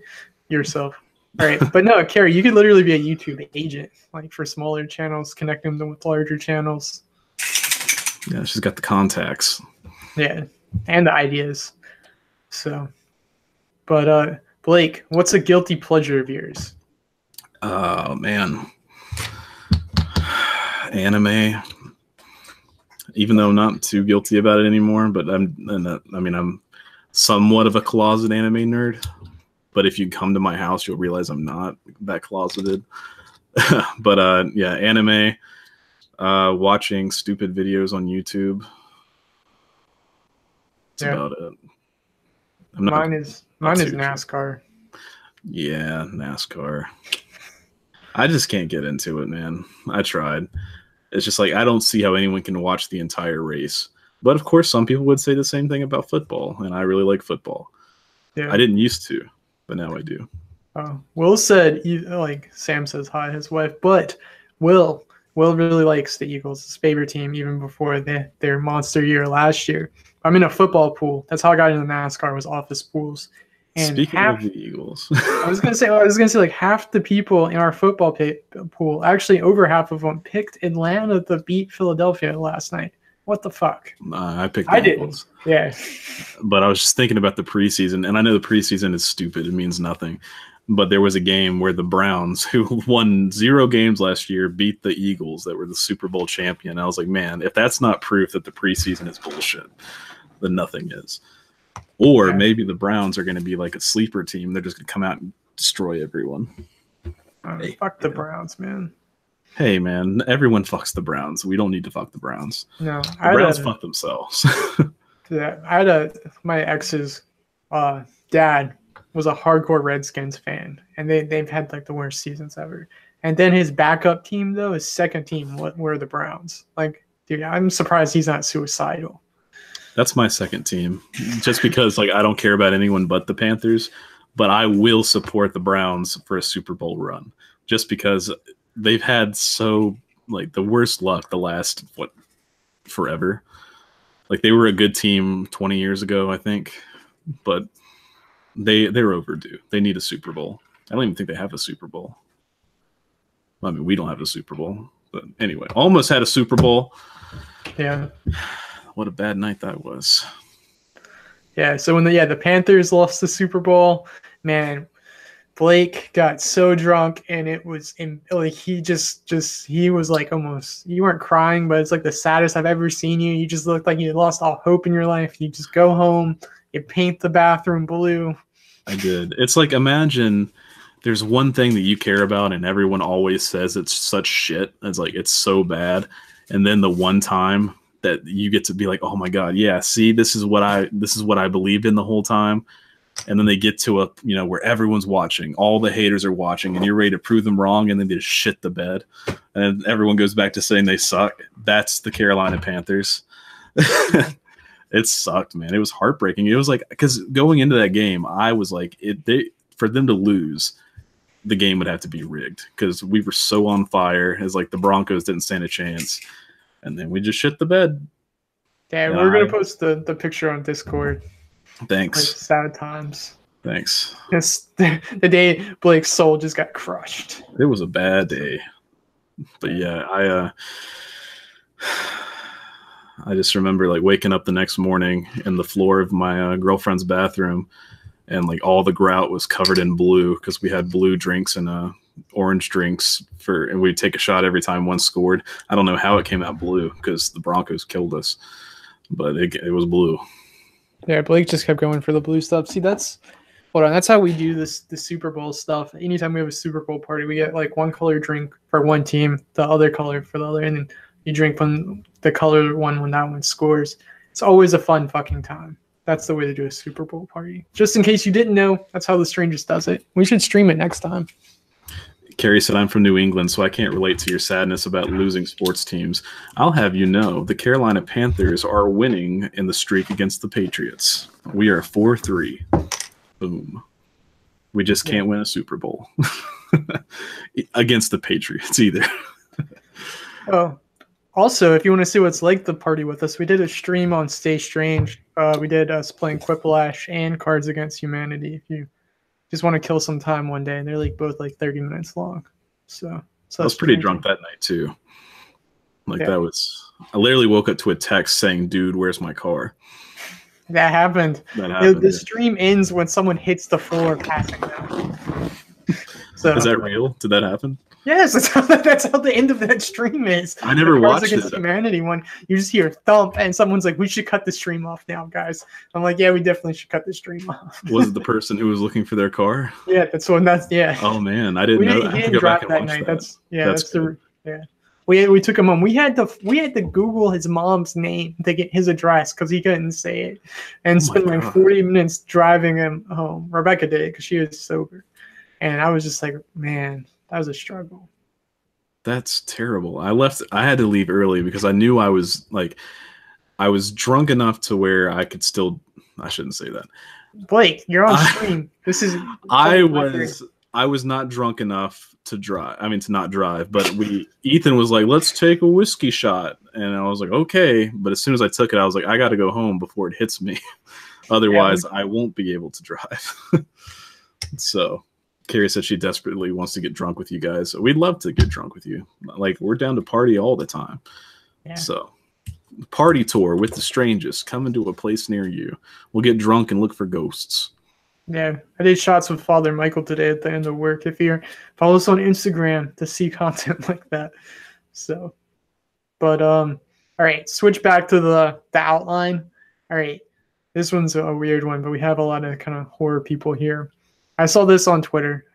Yourself. Right. But no, Carrie, you could literally be a YouTube agent, like for smaller channels, connecting them with larger channels. Yeah, she's got the contacts. Yeah, and the ideas. So, but Blake, what's a guilty pleasure of yours? Oh man, anime. Even though I'm not too guilty about it anymore, but I'm somewhat of a closet anime nerd. But if you come to my house, you'll realize I'm not that closeted. But yeah, anime. Watching stupid videos on YouTube. That's about it. Mine is NASCAR. Yeah, NASCAR. I just can't get into it, man. I tried. It's just like I don't see how anyone can watch the entire race. But of course, some people would say the same thing about football, and I really like football. Yeah. I didn't used to, but now I do. Will said, like Sam says hi, his wife, but Will really likes the Eagles, his favorite team, even before their monster year last year. I'm in a football pool. That's how I got into NASCAR, was office pools. And speaking of the Eagles, I was gonna say like half the people in our football pool, actually over half of them, picked Atlanta to beat Philadelphia last night. What the fuck? I picked the Eagles. Yeah. But I was just thinking about the preseason, and I know the preseason is stupid. It means nothing. But there was a game where the Browns, who won 0 games last year, beat the Eagles that were the Super Bowl champion. I was like, man, if that's not proof that the preseason is bullshit, then nothing is. Or maybe the Browns are going to be like a sleeper team. They're just going to come out and destroy everyone. Hey, fuck the Browns, man. Hey, man, everyone fucks the Browns. We don't need to fuck the Browns. No, the Browns fuck themselves. Yeah, I had my ex's dad was a hardcore Redskins fan, and they've had like the worst seasons ever. And then his backup team, though, his second team, were the Browns. Like, dude, I'm surprised he's not suicidal. That's my second team, just because like I don't care about anyone but the Panthers, but I will support the Browns for a Super Bowl run, just because they've had so like the worst luck the last forever. Like they were a good team 20 years ago, I think, but they're overdue. They need a Super Bowl. I don't even think they have a Super Bowl. I mean, we don't have a Super Bowl, but anyway, almost had a Super Bowl. Yeah. What a bad night that was. Yeah, so when the Panthers lost the Super Bowl, man, Blake got so drunk, and it was like he was like almost, you weren't crying, but it's like the saddest I've ever seen you. You just looked like you lost all hope in your life. You just go home, you paint the bathroom blue. I did. It's like, imagine there's one thing that you care about and everyone always says it's such shit. It's like, it's so bad. And then the one time that you get to be like, oh my God, yeah, see, this is what I believed in the whole time. And then they get to a, where everyone's watching, all the haters are watching, and you're ready to prove them wrong, and then they just shit the bed. And everyone goes back to saying they suck. That's the Carolina Panthers. It sucked, man. It was heartbreaking. It was like, because going into that game, I was like, for them to lose, the game would have to be rigged, because we were so on fire. As like the Broncos didn't stand a chance. And then we just shit the bed. Yeah, we're going to post the picture on Discord. Thanks. Like, sad times. Thanks. It's the day Blake's soul just got crushed. It was a bad day. But yeah, I just remember like waking up the next morning in the floor of my girlfriend's bathroom, and like all the grout was covered in blue, because we had blue drinks and orange drinks and we'd take a shot every time one scored. I don't know how it came out blue, because the Broncos killed us, but it was blue. Yeah, Blake just kept going for the blue stuff. See, that's how we do the Super Bowl stuff. Anytime we have a Super Bowl party, we get like one color drink for one team, the other color for the other, and then you drink from the color one when that one scores. It's always a fun fucking time. That's the way to do a Super Bowl party. Just in case you didn't know, that's how the Strangest does it. We should stream it next time. Carrie said, I'm from New England, so I can't relate to your sadness about losing sports teams. I'll have you know, the Carolina Panthers are winning in the streak against the Patriots. We are 4-3. Boom. We just can't win a Super Bowl against the Patriots either. Oh, also, if you want to see what it's like to party with us, we did a stream on Stay Strange. We did us playing Quiplash and Cards Against Humanity. If you just want to kill some time one day, and they're like both like 30 minutes long. So I was pretty drunk that night too. Like Yeah. I literally woke up to a text saying, "Dude, where's my car?" That happened. That happened. The stream ends when someone hits the floor passing out. So Is that real? Did that happen? yes, that's how the end of that stream is. I never watched Against it. Humanity one. You just hear a thump, and someone's like, "We should cut the stream off now, guys." I'm like, "Yeah, we definitely should cut the stream off." Was it the person who was looking for their car? Yeah, that's one. That's yeah. Oh man, I didn't know. He didn't drop that night. That's good. We took him home. We had to Google his mom's name to get his address because he couldn't say it, and spend like 40 minutes driving him home. Rebecca did it because she was sober, and I was just like, man, that was a struggle. That's terrible. I had to leave early because I knew I was drunk enough to where I could still. I shouldn't say that. Blake, you're on stream. This is. I was not drunk enough to drive. I mean, to not drive. But Ethan was like, "Let's take a whiskey shot," and I was like, "Okay." But as soon as I took it, I was like, "I got to go home before it hits me. Otherwise, I won't be able to drive." So, Carrie said she desperately wants to get drunk with you guys. We'd love to get drunk with you. Like, we're down to party all the time. Yeah. So, party tour with the Strangest coming to a place near you. We'll get drunk and look for ghosts. Yeah, I did shots with Father Michael today at the end of work. If you're follow us on Instagram to see content like that. So, but all right, switch back to the outline. All right, this one's a weird one, but we have a lot of kind of horror people here. I saw this on Twitter.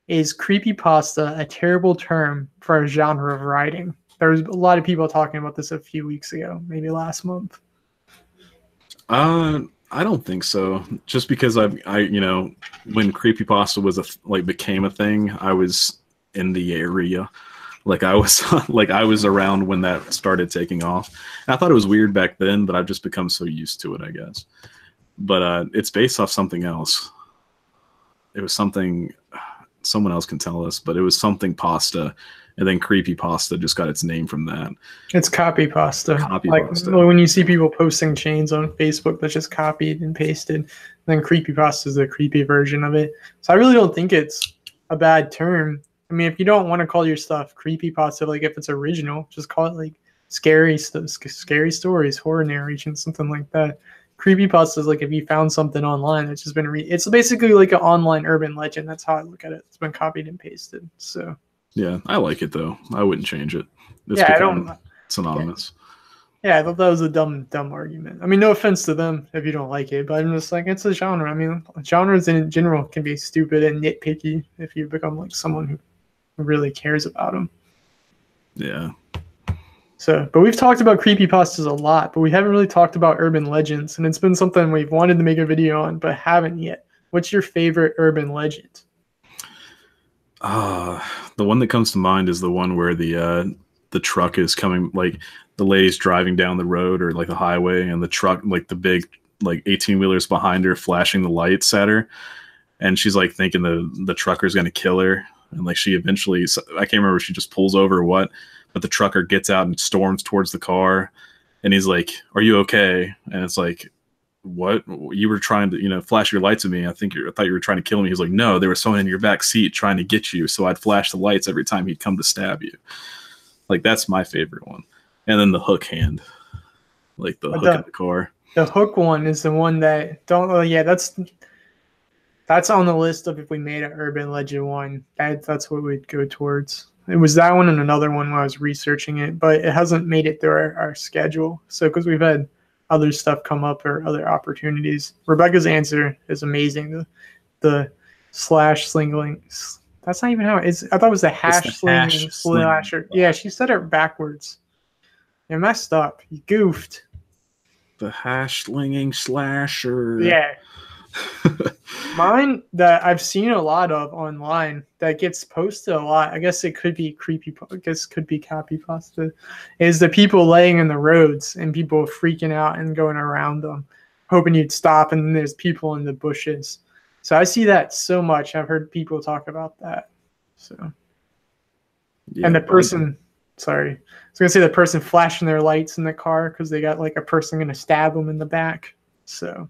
Is creepypasta a terrible term for a genre of writing? There was a lot of people talking about this a few weeks ago, maybe last month. I don't think so. Just because I when creepypasta became a thing, I was in the area. Like I was around when that started taking off. And I thought it was weird back then, but I've just become so used to it, I guess. But it's based off something else. It was something someone else can tell us, but it was something pasta. And then creepypasta just got its name from that. It's copy pasta. Like when you see people posting chains on Facebook that's just copied and pasted, then creepypasta is the creepy version of it. So I really don't think it's a bad term. I mean, if you don't want to call your stuff creepypasta, like if it's original, just call it like scary stories, horror narration, something like that. Creepypasta is like if you found something online that's just been it's basically like an online urban legend. That's how I look at it. It's been copied and pasted. So. Yeah, I like it though. I wouldn't change it. I don't. Synonymous. Yeah, I thought that was a dumb argument. I mean, no offense to them if you don't like it, but I'm just like, it's a genre. I mean, genres in general can be stupid and nitpicky if you become like someone who really cares about them. Yeah. So, but we've talked about creepypastas a lot, but we haven't really talked about urban legends, and it's been something we've wanted to make a video on, but haven't yet. What's your favorite urban legend? The one that comes to mind is the one where the truck is coming, like the lady's driving down the road or like the highway, and the truck, like the big like 18-wheelers behind her flashing the lights at her, and she's like thinking the trucker's gonna kill her, and like she eventually, I can't remember if she just pulls over or what, but the trucker gets out and storms towards the car, and he's like, "Are you okay?" And it's like, "What? You were trying to, flash your lights at me. I thought you were trying to kill me." He's like, "No, there was someone in your back seat trying to get you, so I'd flash the lights every time he'd come to stab you." Like, that's my favorite one. And then the hook hand, like the hook in the car. The hook one is the one that that's on the list of if we made an urban legend one. That's what we'd go towards. It was that one and another one when I was researching it, but it hasn't made it through our schedule. So because we've had other stuff come up or other opportunities. Rebecca's answer is amazing. The slash slingling. That's not even how it is. I thought it was the hash slinging slasher. Yeah, she said it backwards. You messed up. You goofed. The hash slinging slasher. Yeah. Mine that I've seen a lot of online that gets posted a lot, I guess it could be copypasta, is the people laying in the roads and people freaking out and going around them, hoping you'd stop, and then there's people in the bushes. So I see that so much. I've heard people talk about that. So, yeah, and the person, sorry, I was gonna say the person flashing their lights in the car because they got like a person gonna stab them in the back. So.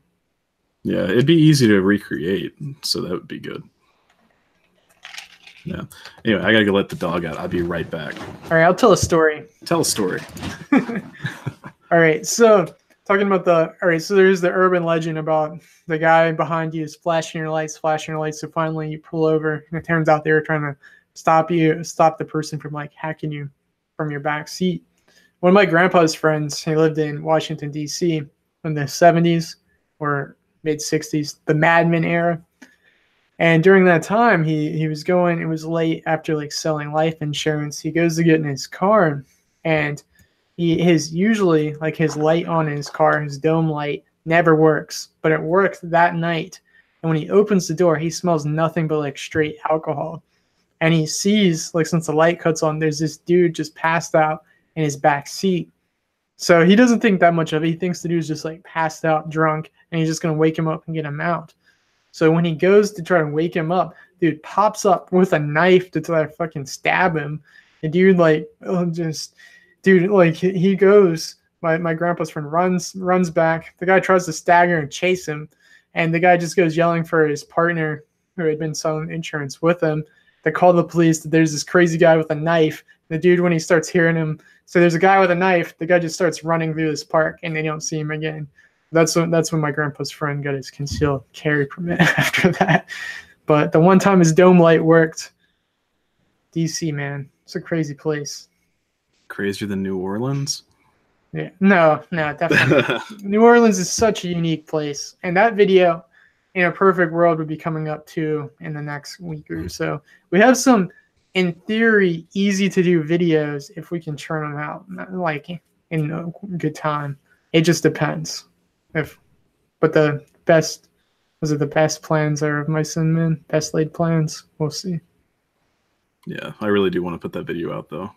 Yeah, it'd be easy to recreate, so that would be good. Yeah. Anyway, I gotta go let the dog out. I'll be right back. All right, I'll tell a story. Tell a story. All right, so talking about so there's the urban legend about the guy behind you is flashing your lights, so finally you pull over, and it turns out they were trying to stop the person from like hacking you from your back seat. One of my grandpa's friends, he lived in Washington, D.C. in the 70s or mid 60s, the Mad Men era. And during that time, he was going, it was late after like selling life insurance. He goes to get in his car, and usually like his light on his car, his dome light never works, but it worked that night. And when he opens the door, he smells nothing but like straight alcohol. And he sees, like, since the light cuts on, there's this dude just passed out in his back seat. So he doesn't think that much of it. He thinks the dude's just like passed out drunk, and he's just going to wake him up and get him out. So when he goes to try to wake him up, dude pops up with a knife to try to fucking stab him. And dude, like, he goes, my grandpa's friend runs back. The guy tries to stagger and chase him. And the guy just goes yelling for his partner who had been selling insurance with him. They call the police that there's this crazy guy with a knife. The dude, when he starts hearing him, so there's a guy with a knife, the guy just starts running through this park, and they don't see him again. That's when my grandpa's friend got his concealed carry permit after that. But the one time his dome light worked, DC, man, it's a crazy place. Crazier than New Orleans? Yeah, no, definitely. New Orleans is such a unique place, and that video, in a perfect world, would be coming up too in the next week or so. We have some, in theory, easy to do videos if we can churn them out, like in a good time. It just depends. But the best plans are of mice and men, best laid plans. We'll see. Yeah, I really do want to put that video out though.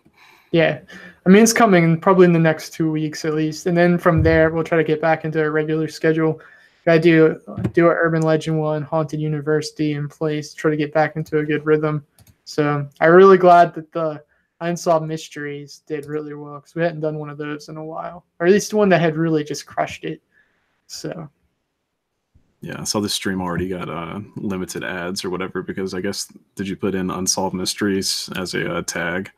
Yeah, I mean, it's coming probably in the next 2 weeks at least, and then from there we'll try to get back into a regular schedule. Gotta do an urban legend one, haunted university in place, try to get back into a good rhythm. So I'm really glad that the unsolved mysteries did really well, because we hadn't done one of those in a while, or at least one that had really just crushed it. So yeah, I saw this stream already got limited ads or whatever, because I guess, did you put in unsolved mysteries as a tag?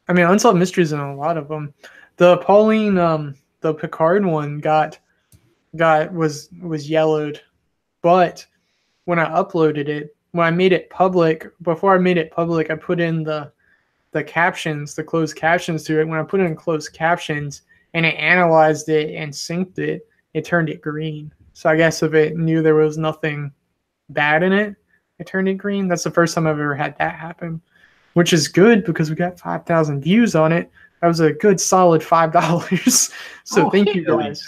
I mean, unsolved mysteries in a lot of them. The Pauline, the Picard one was yellowed, but when I uploaded it, when I made it public, before I made it public, I put in the captions, the closed captions to it. When I put in closed captions and it analyzed it and synced it, it turned it green. So I guess if it knew there was nothing bad in it, it turned it green. That's the first time I've ever had that happen, which is good because we got 5,000 views on it. That was a good solid $5. So thank you guys.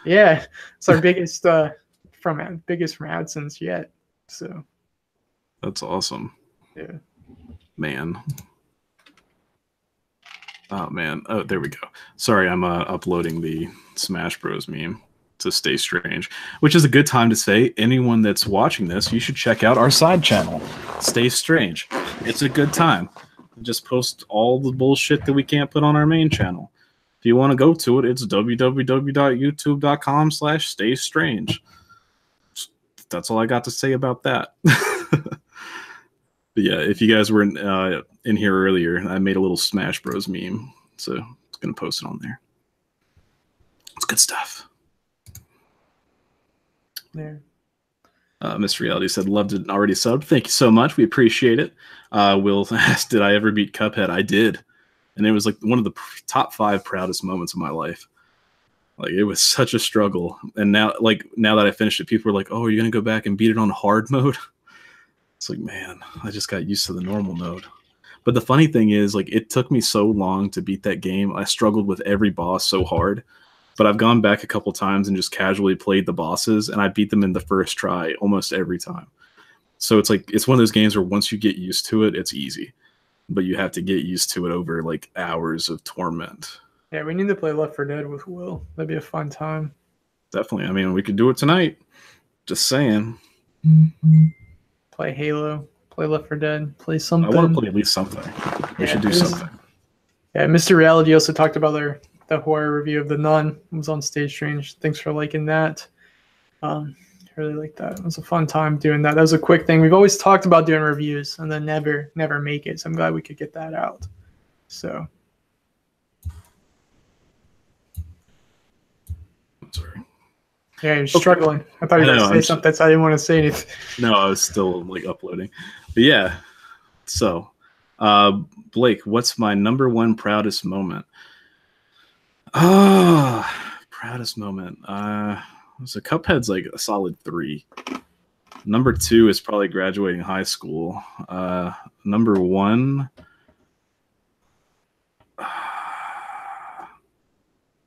Yeah, it's our biggest from AdSense yet. So that's awesome. Yeah, man. Oh man. Oh, there we go. Sorry, I'm uploading the Smash Bros meme to Stay Strange, which is a good time to say, anyone that's watching this, you should check out our side channel, Stay Strange. It's a good time. Just post all the bullshit that we can't put on our main channel. If you want to go to it, it's www.youtube.com/staystrange. That's all I got to say about that. But yeah, if you guys were in here earlier, I made a little Smash Bros meme, so it's going to post it on there. It's good stuff. Yeah. Miss Reality said, loved it and already subbed. Thank you so much. We appreciate it. Will asked, did I ever beat Cuphead? I did. And it was like one of the top 5 proudest moments of my life. Like, it was such a struggle. And now that I finished it, people were like, oh, are you going to go back and beat it on hard mode? It's like, man, I just got used to the normal mode. But the funny thing is, like, it took me so long to beat that game. I struggled with every boss so hard. But I've gone back a couple times and just casually played the bosses, and I beat them in the first try almost every time. So it's like, it's one of those games where once you get used to it, it's easy. But you have to get used to it over like hours of torment. Yeah, we need to play Left 4 Dead with Will. That'd be a fun time. Definitely. I mean, we could do it tonight. Just saying. Play Halo. Play Left 4 Dead. Play something. I want to play at least something. We should do something. Yeah, Mr. Reality also talked about the horror review of The Nun. It was on Stage Strange. Thanks for liking that. Who really liked that. It was a fun time doing that. That was a quick thing. We've always talked about doing reviews and then never make it. So I'm glad we could get that out. So. Sorry. Yeah, you're struggling. I thought you were going to say something, so I didn't want to say anything. No, I was still like uploading. But yeah, so Blake, what's my number one proudest moment? Proudest moment. So Cuphead's like a solid 3. Number 2 is probably graduating high school. Number 1,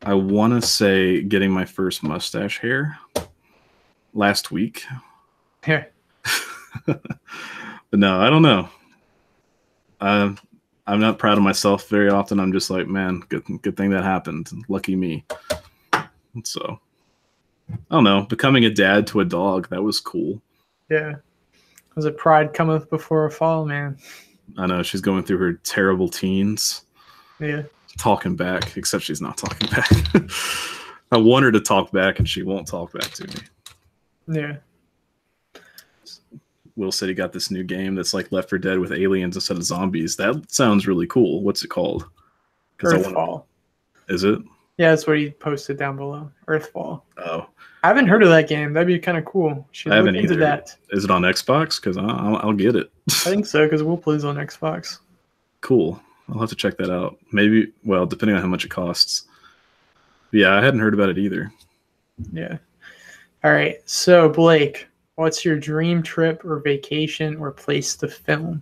I want to say getting my first mustache hair last week. Yeah. But no, I don't know. I'm not proud of myself very often. I'm just like, man, good thing that happened. Lucky me. So, I don't know. Becoming a dad to a dog, that was cool. Yeah. Was it pride cometh before a fall, man? I know. She's going through her terrible teens. Yeah. Talking back, except she's not talking back. I want her to talk back, and she won't talk back to me. Yeah. Will said he got this new game that's like Left 4 Dead with aliens instead of zombies. That sounds really cool. What's it called? Earthfall. Is it? Yeah, that's what he posted down below. Earthfall. Oh. I haven't heard of that game. That'd be kind of cool. I haven't either. That. Is it on Xbox? Because I'll get it. I think so, because Will plays on Xbox. Cool. I'll have to check that out. Maybe, well, depending on how much it costs. But yeah, I hadn't heard about it either. Yeah. All right. So, Blake, what's your dream trip or vacation or place to film?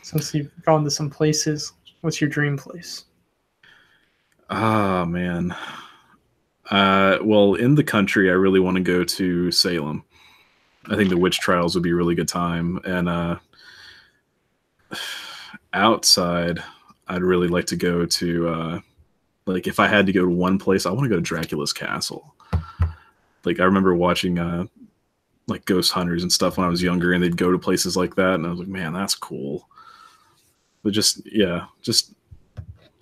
Since you've gone to some places, what's your dream place? Ah, man. Well, in the country, I really want to go to Salem. I think the witch trials would be a really good time. And outside, I'd really like to go to, like, if I had to go to one place, I want to go to Dracula's Castle. Like, I remember watching, like, Ghost Hunters and stuff when I was younger, and they'd go to places like that, and I was like, man, that's cool. But just, yeah, just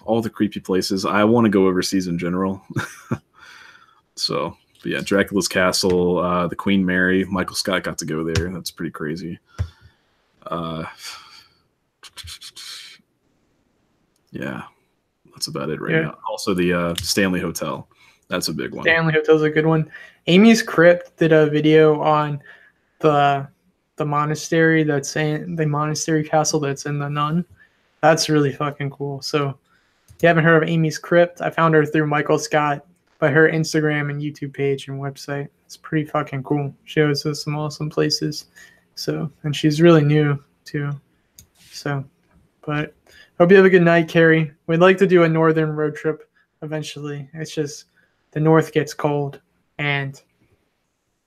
all the creepy places. I want to go overseas in general. So, but yeah, Dracula's Castle, the Queen Mary. Michael Scott got to go there. That's pretty crazy. Yeah, that's about it right now. Also, the Stanley Hotel. That's a big one. Stanley Hotel's a good one. Amy's Crypt did a video on the monastery that's in the monastery castle that's in the Nun. That's really fucking cool. So, if you haven't heard of Amy's Crypt, I found her through Michael Scott by her Instagram and YouTube page and website. It's pretty fucking cool. Shows us some awesome places. So, and she's really new too. So, but hope you have a good night, Carrie. We'd like to do a northern road trip eventually. It's just the north gets cold, and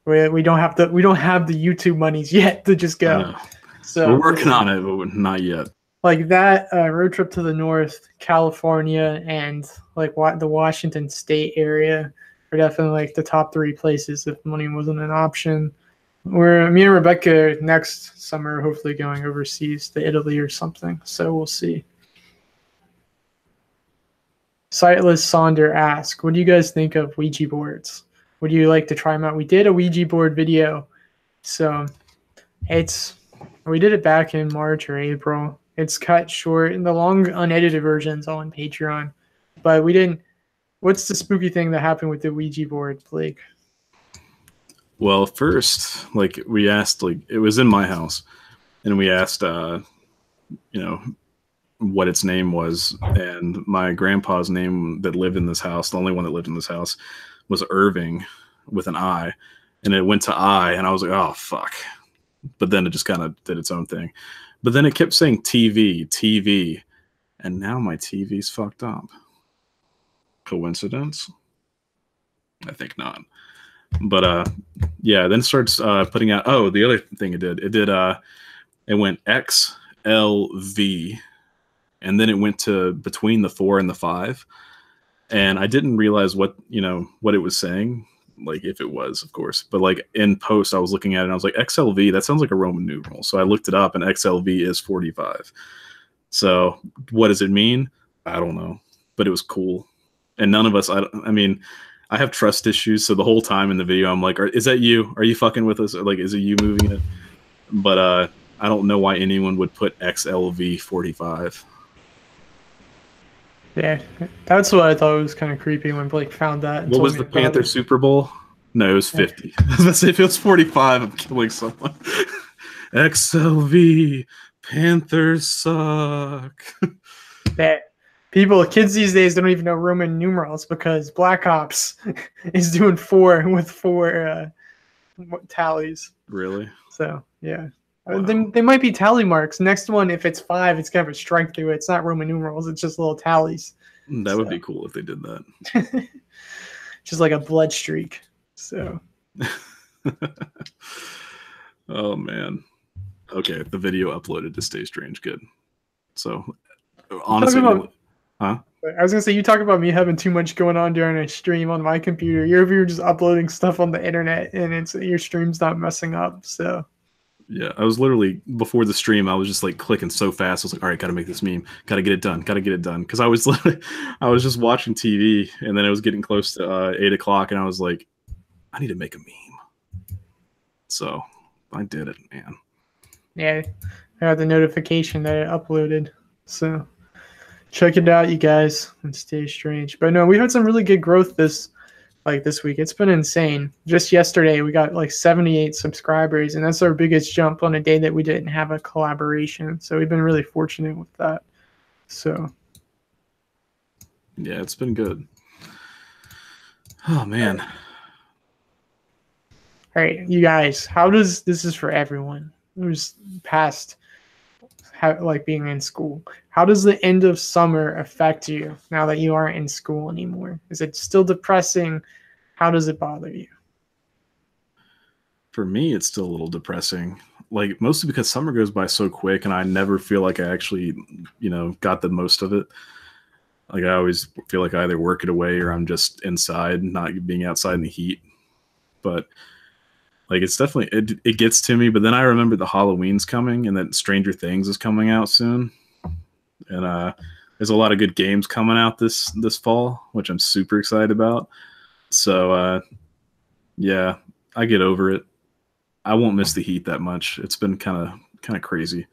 we don't have the YouTube monies yet to just go. So we're working on it, but not yet. Like that road trip to the north, California, and like the Washington State area are definitely like the top 3 places if money wasn't an option. Me and Rebecca next summer hopefully going overseas to Italy or something. So we'll see. Sightless Sonder asks, what do you guys think of Ouija boards? Would you like to try them out? We did a Ouija board video. So we did it back in March or April. It's cut short, and the long unedited version's on Patreon. But we didn't. What's the spooky thing that happened with the Ouija board, Blake? Well, first, like, we asked, like, it was in my house, and we asked, you know, what its name was, and my grandpa's name that lived in this house, the only one that lived in this house, was Irving with an I, and it went to I, and I was like, oh, fuck. But then it just kind of did its own thing. But then it kept saying TV, and now my TV's fucked up. Coincidence? I think not. But yeah, then it starts putting out. Oh, the other thing it did, it went XLV, and then it went to between the 4 and the 5, and I didn't realize what it was saying. Like, if it was, of course, but like in post, I was looking at it and I was like, XLV, that sounds like a Roman numeral. So I looked it up, and XLV is 45. So what does it mean? I don't know, but it was cool. And none of us, I mean, I have trust issues, so the whole time in the video, I'm like, "Is that you? Are you fucking with us? Or, like, is it you moving it?" But I don't know why anyone would put XLV45. Yeah, that's what I thought was kind of creepy when Blake found that and What told was me the about Panther it. Super Bowl? No, it was 50. I was gonna say if it was 45, I'm killing someone. XLV Panthers suck. That kids these days don't even know Roman numerals because Black Ops is doing 4 with 4 tallies. Really? So yeah, Wow. they might be tally marks. Next one, if it's 5, it's gonna have a strike through it. It's not Roman numerals. It's just little tallies. That would be cool if they did that. Just like a blood streak. So. Oh man. Okay, the video uploaded to Stay Strange. Good. So honestly, huh? I was gonna say, you talk about me having too much going on during a stream on my computer. You're over here just uploading stuff on the internet, and your stream's not messing up. So yeah, I was literally before the stream. I was just like clicking so fast. I was like, all right, gotta make this meme. Gotta get it done. Gotta get it done. Because I was I was just watching TV, and then it was getting close to 8 o'clock, and I was like, I need to make a meme. So I did it, man. yeah, I got the notification that it uploaded. So check it out, you guys, and Stay Strange. But no, we had some really good growth this week. It's been insane. Just yesterday, we got like 78 subscribers, and that's our biggest jump on a day that we didn't have a collaboration. So we've been really fortunate with that. So yeah, it's been good. Oh man. All right, you guys, this is for everyone who's past being in school. How does the end of summer affect you now that you aren't in school anymore? Is it still depressing? How does it bother you? For me, it's still a little depressing. Like mostly because summer goes by so quick, and I never feel like I actually, got the most of it. Like I always feel like I either work it away or I'm just inside, not being outside in the heat. But like it's definitely it gets to me. But then I remember the Halloween's coming, and that Stranger Things is coming out soon, and there's a lot of good games coming out this fall, which I'm super excited about. So yeah, I get over it. I won't miss the heat that much. It's been kind of crazy.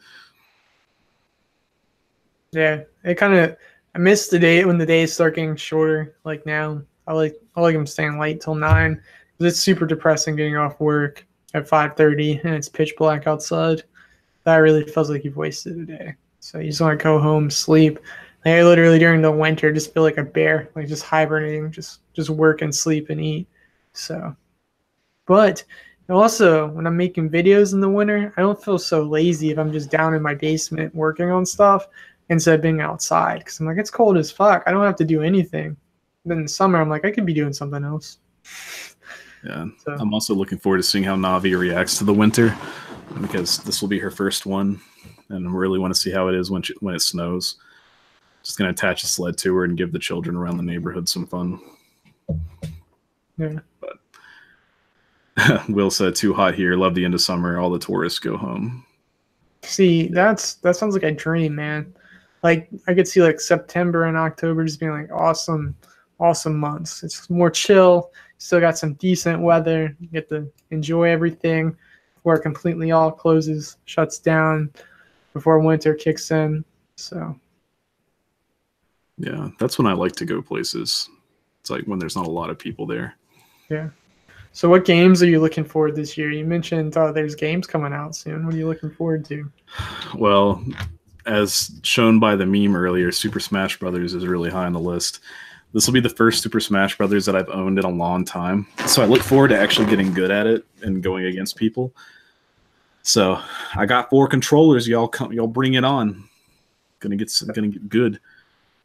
Yeah, I miss the day when the days start getting shorter. Like now, I like them staying late till 9. It's super depressing getting off work at 5:30 and it's pitch black outside. That really feels like you've wasted a day. So you just want to go home, sleep. Like I literally during the winter just feel like a bear, like just hibernating, just work and sleep and eat. So, but also when I'm making videos in the winter, I don't feel so lazy if I'm just down in my basement working on stuff instead of being outside. Because I'm like, it's cold as fuck. I don't have to do anything. Then in the summer, I'm like, I could be doing something else. Yeah, so. I'm also looking forward to seeing how Navi reacts to the winter because this will be her first one, and I really want to see how it is when it snows. Just gonna attach a sled to her and give the children around the neighborhood some fun. Yeah. But Will said, "Too hot here. Love the end of summer. All the tourists go home." See, that sounds like a dream, man. Like I could see like September and October just being like awesome months. It's more chill. Still got some decent weather. You get to enjoy everything before it completely all closes, shuts down, before winter kicks in. So yeah, that's when I like to go places. It's like when there's not a lot of people there. Yeah. So what games are you looking forward this year? You mentioned there's games coming out soon. What are you looking forward to? Well, as shown by the meme earlier, Super Smash Brothers is really high on the list. This will be the first Super Smash Brothers that I've owned in a long time. So I look forward to actually getting good at it and going against people. So I got 4 controllers. Y'all bring it on. Gonna get good.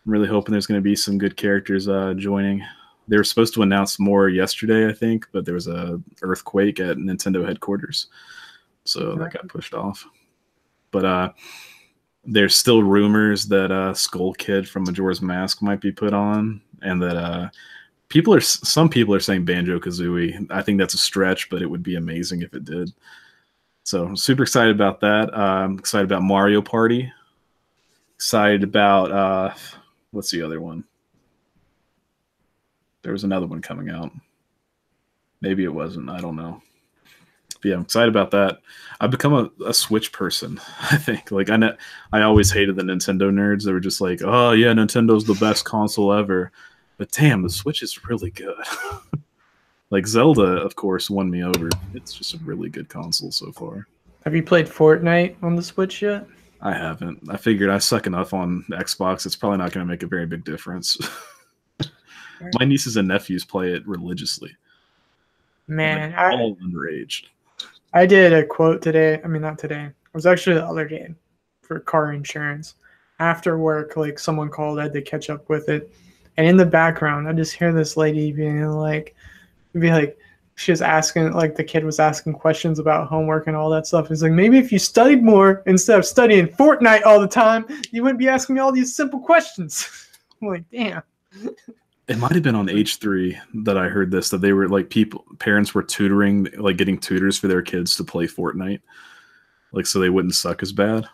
I'm really hoping there's gonna be some good characters joining. They were supposed to announce more yesterday, I think, but there was a earthquake at Nintendo headquarters, so that got pushed off. But there's still rumors that Skull Kid from Majora's Mask might be put on, and that some people are saying Banjo-Kazooie. I think that's a stretch, but it would be amazing if it did. So I'm super excited about that. I'm excited about Mario Party. Excited about what's the other one? There was another one coming out. Maybe it wasn't. I don't know. But yeah, I'm excited about that. I've become a Switch person. I think like I always hated the Nintendo nerds. They were just like, oh yeah, Nintendo's the best console ever. But damn, the Switch is really good. Like Zelda, of course, won me over. It's just a really good console so far. Have you played Fortnite on the Switch yet? I haven't. I figured I suck enough on Xbox. It's probably not going to make a very big difference. My nieces and nephews play it religiously. Man, like, all underage. I did a quote today. I mean, not today. It was actually the other day for car insurance. After work, like someone called, I had to catch up with it. And in the background, I just hear this lady being like, she was asking, like the kid was asking questions about homework and all that stuff. It's like, maybe if you studied more instead of studying Fortnite all the time, you wouldn't be asking me all these simple questions. I'm like, damn. It might have been on H3 that I heard this, that they were like parents were tutoring, like getting tutors for their kids to play Fortnite, like so they wouldn't suck as bad.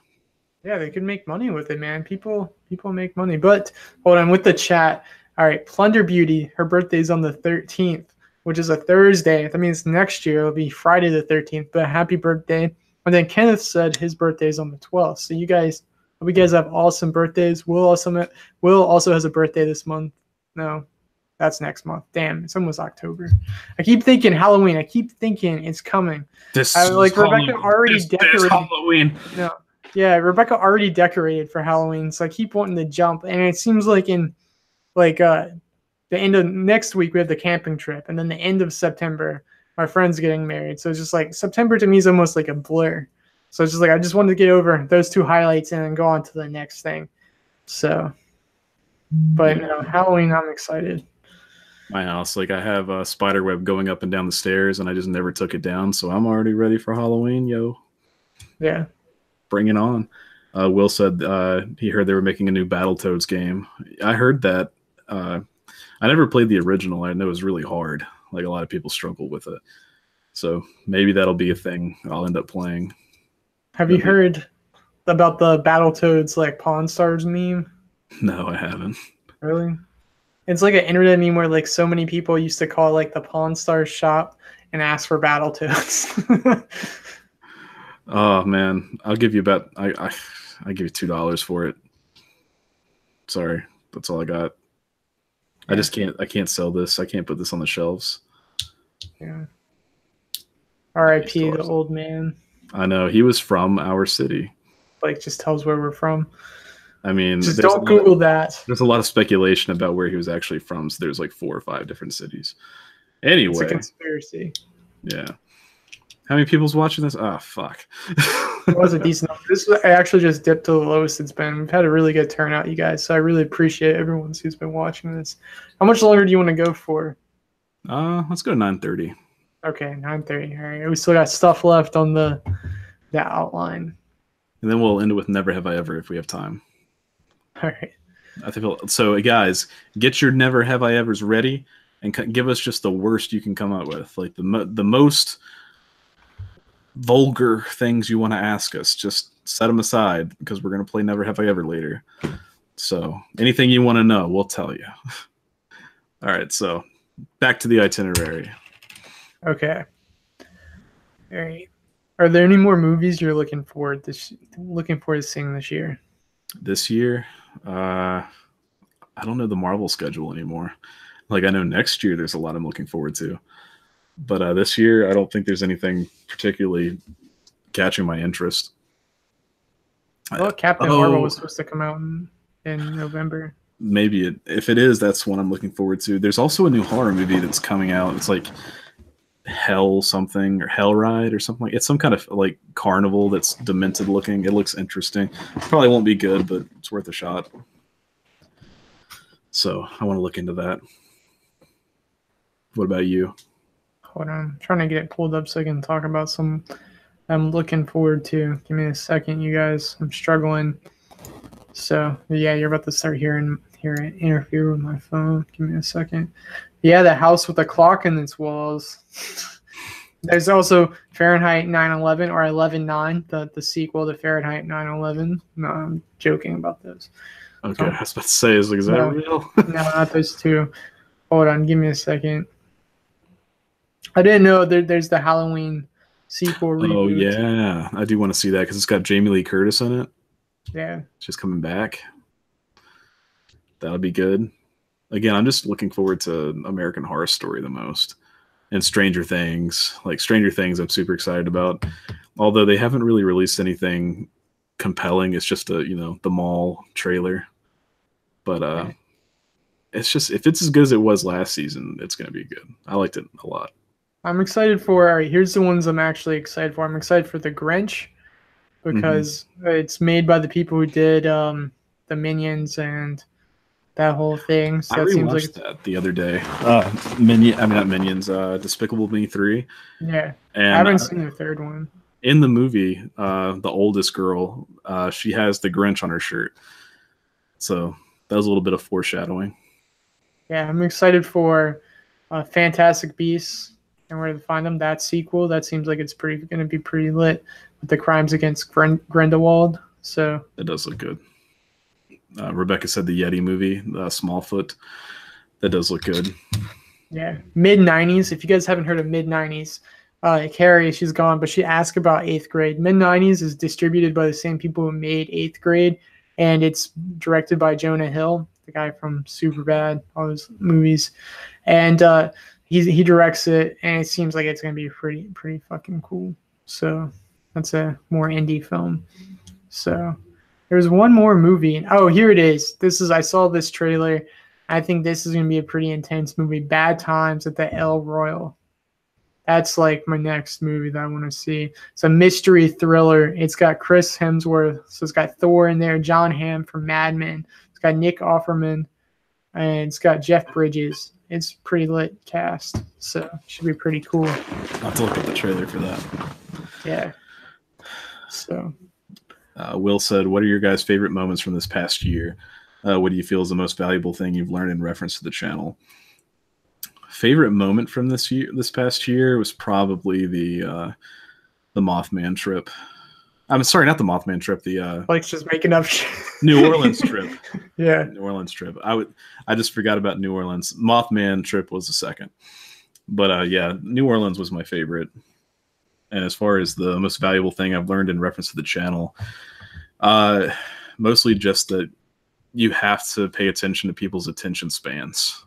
Yeah, they could make money with it, man. People make money. But hold on with the chat. All right, Plunder Beauty, her birthday's on the 13th, which is a Thursday. That means next year it'll be Friday the 13th. But happy birthday. And then Kenneth said his birthday's on the 12th. So you guys, hope you guys have awesome birthdays. Will also has a birthday this month. No, that's next month. Damn, it's almost October. I keep thinking Halloween. I keep thinking it's coming. Rebecca already decorated. Halloween. No, yeah, Rebecca already decorated for Halloween, so I keep wanting to jump. And it seems like in the end of next week we have the camping trip, and then the end of September my friend's getting married. So it's just like September to me is almost like a blur. So it's just like I just wanted to get over those two highlights and then go on to the next thing. So. But Halloween, I'm excited. My house, like I have a spider web going up and down the stairs, and I just never took it down, so I'm already ready for Halloween, yo. Yeah, bring it on. Will said he heard they were making a new Battletoads game. I heard that. I never played the original. I know it was really hard. Like a lot of people struggle with it, so maybe that'll be a thing I'll end up playing. Have you heard about the Battletoads like Pawn Stars meme? No, I haven't. Really? It's like an internet meme where like so many people used to call like the Pawn Stars shop and ask for Battletoads. Oh man, I'll give you about I give you $2 for it. Sorry, that's all I got. Yeah. I can't sell this. I can't put this on the shelves. Yeah. R.I.P. the old man. I know, he was from our city. Like just tells where we're from. I mean, just don't Google that. There's a lot of speculation about where he was actually from. So there's like 4 or 5 different cities. Anyway, it's a conspiracy. Yeah. How many people's watching this? Oh, fuck. It was a decent number. I actually just dipped to the lowest it's been. We've had a really good turnout, you guys. So I really appreciate everyone who's been watching this. How much longer do you want to go for? Let's go to 9:30. Okay, 9:30. All right. We still got stuff left on the outline. And then we'll end it with Never Have I Ever if we have time. All right. So, guys, get your Never Have I Evers ready and give us just the worst you can come up with. Like the most vulgar things you want to ask us. Just set them aside because we're going to play Never Have I Ever later. So anything you want to know, we'll tell you. All right. So back to the itinerary. Okay. All right. Are there any more movies you're looking forward to seeing this year? This year? I don't know the Marvel schedule anymore. Like I know next year there's a lot I'm looking forward to, but this year I don't think there's anything particularly catching my interest. Well, Captain Marvel was supposed to come out in November. Maybe if it is, that's one I'm looking forward to. There's also a new horror movie that's coming out. It's like Hell something or Hell Ride or something. It's some kind of like carnival that's demented looking. It looks interesting. Probably won't be good, but it's worth a shot. So I want to look into that. What about you? Hold on, I'm trying to get it pulled up so I can talk about some I'm looking forward to. Give me a second, you guys. I'm struggling. So yeah, you're about to start hearing it interfere with my phone. Give me a second. Yeah, the house with the clock in its walls. There's also Fahrenheit 9/11 or 11/9, the sequel to Fahrenheit 9/11. No, I'm joking about those. Okay, I was about to say, is that real? No, not those two. Hold on, give me a second. I didn't know there's the Halloween sequel Oh reboot. yeah, I do want to see that because it's got Jamie Lee Curtis in it. Yeah. She's coming back. That'll be good. Again, I'm just looking forward to American Horror Story the most, and Stranger Things. Like Stranger Things, I'm super excited about. Although they haven't really released anything compelling. It's just a the mall trailer. But Yeah. it's just if it's as good as it was last season, it's gonna be good. I liked it a lot. I'm excited for. All right, here's the ones I'm actually excited for. I'm excited for the Grinch Hmm. because it's made by the people who did the Minions and that whole thing. I So that seems like rewatched it's, that the other day. Minion, I mean not Minions. Despicable Me 3, yeah. I and haven't seen the third one. in the movie, the oldest girl, she has the Grinch on her shirt. So that was a little bit of foreshadowing. Yeah, I'm excited for Fantastic Beasts and Where to Find Them. That sequel. That seems like it's pretty going to be pretty lit with the crimes against Grindelwald. So It does look good. Rebecca said the Yeti movie, Smallfoot. That does look good. yeah, mid '90s. If you guys haven't heard of mid '90s, Carrie, she's gone, but she asked about eighth grade. Mid '90s is distributed by the same people who made eighth grade, and it's directed by Jonah Hill, the guy from Superbad, all those movies, and he directs it, and it seems like it's gonna be pretty fucking cool. So that's a more indie film. So there's one more movie. Oh, here it is. I saw this trailer. I think this is gonna be a pretty intense movie. Bad Times at the El Royal. That's like my next movie that I want to see. It's a mystery thriller. It's got Chris Hemsworth, so it's got Thor in there, John Hamm from Mad Men. It's got Nick Offerman, and it's got Jeff Bridges. It's pretty lit cast, so it should be pretty cool. I'll have to look at the trailer for that. Yeah. So Will said, "What are your guys' favorite moments from this past year? What do you feel is the most valuable thing you've learned in reference to the channel?" Favorite moment from this past year was probably the Mothman trip. I'm sorry, not the Mothman trip. The like just making up New Orleans trip. Yeah. New Orleans trip. I just forgot about New Orleans. Mothman trip was the second, but yeah, New Orleans was my favorite. And as far as the most valuable thing I've learned in reference to the channel, mostly just that you have to pay attention to people's attention spans.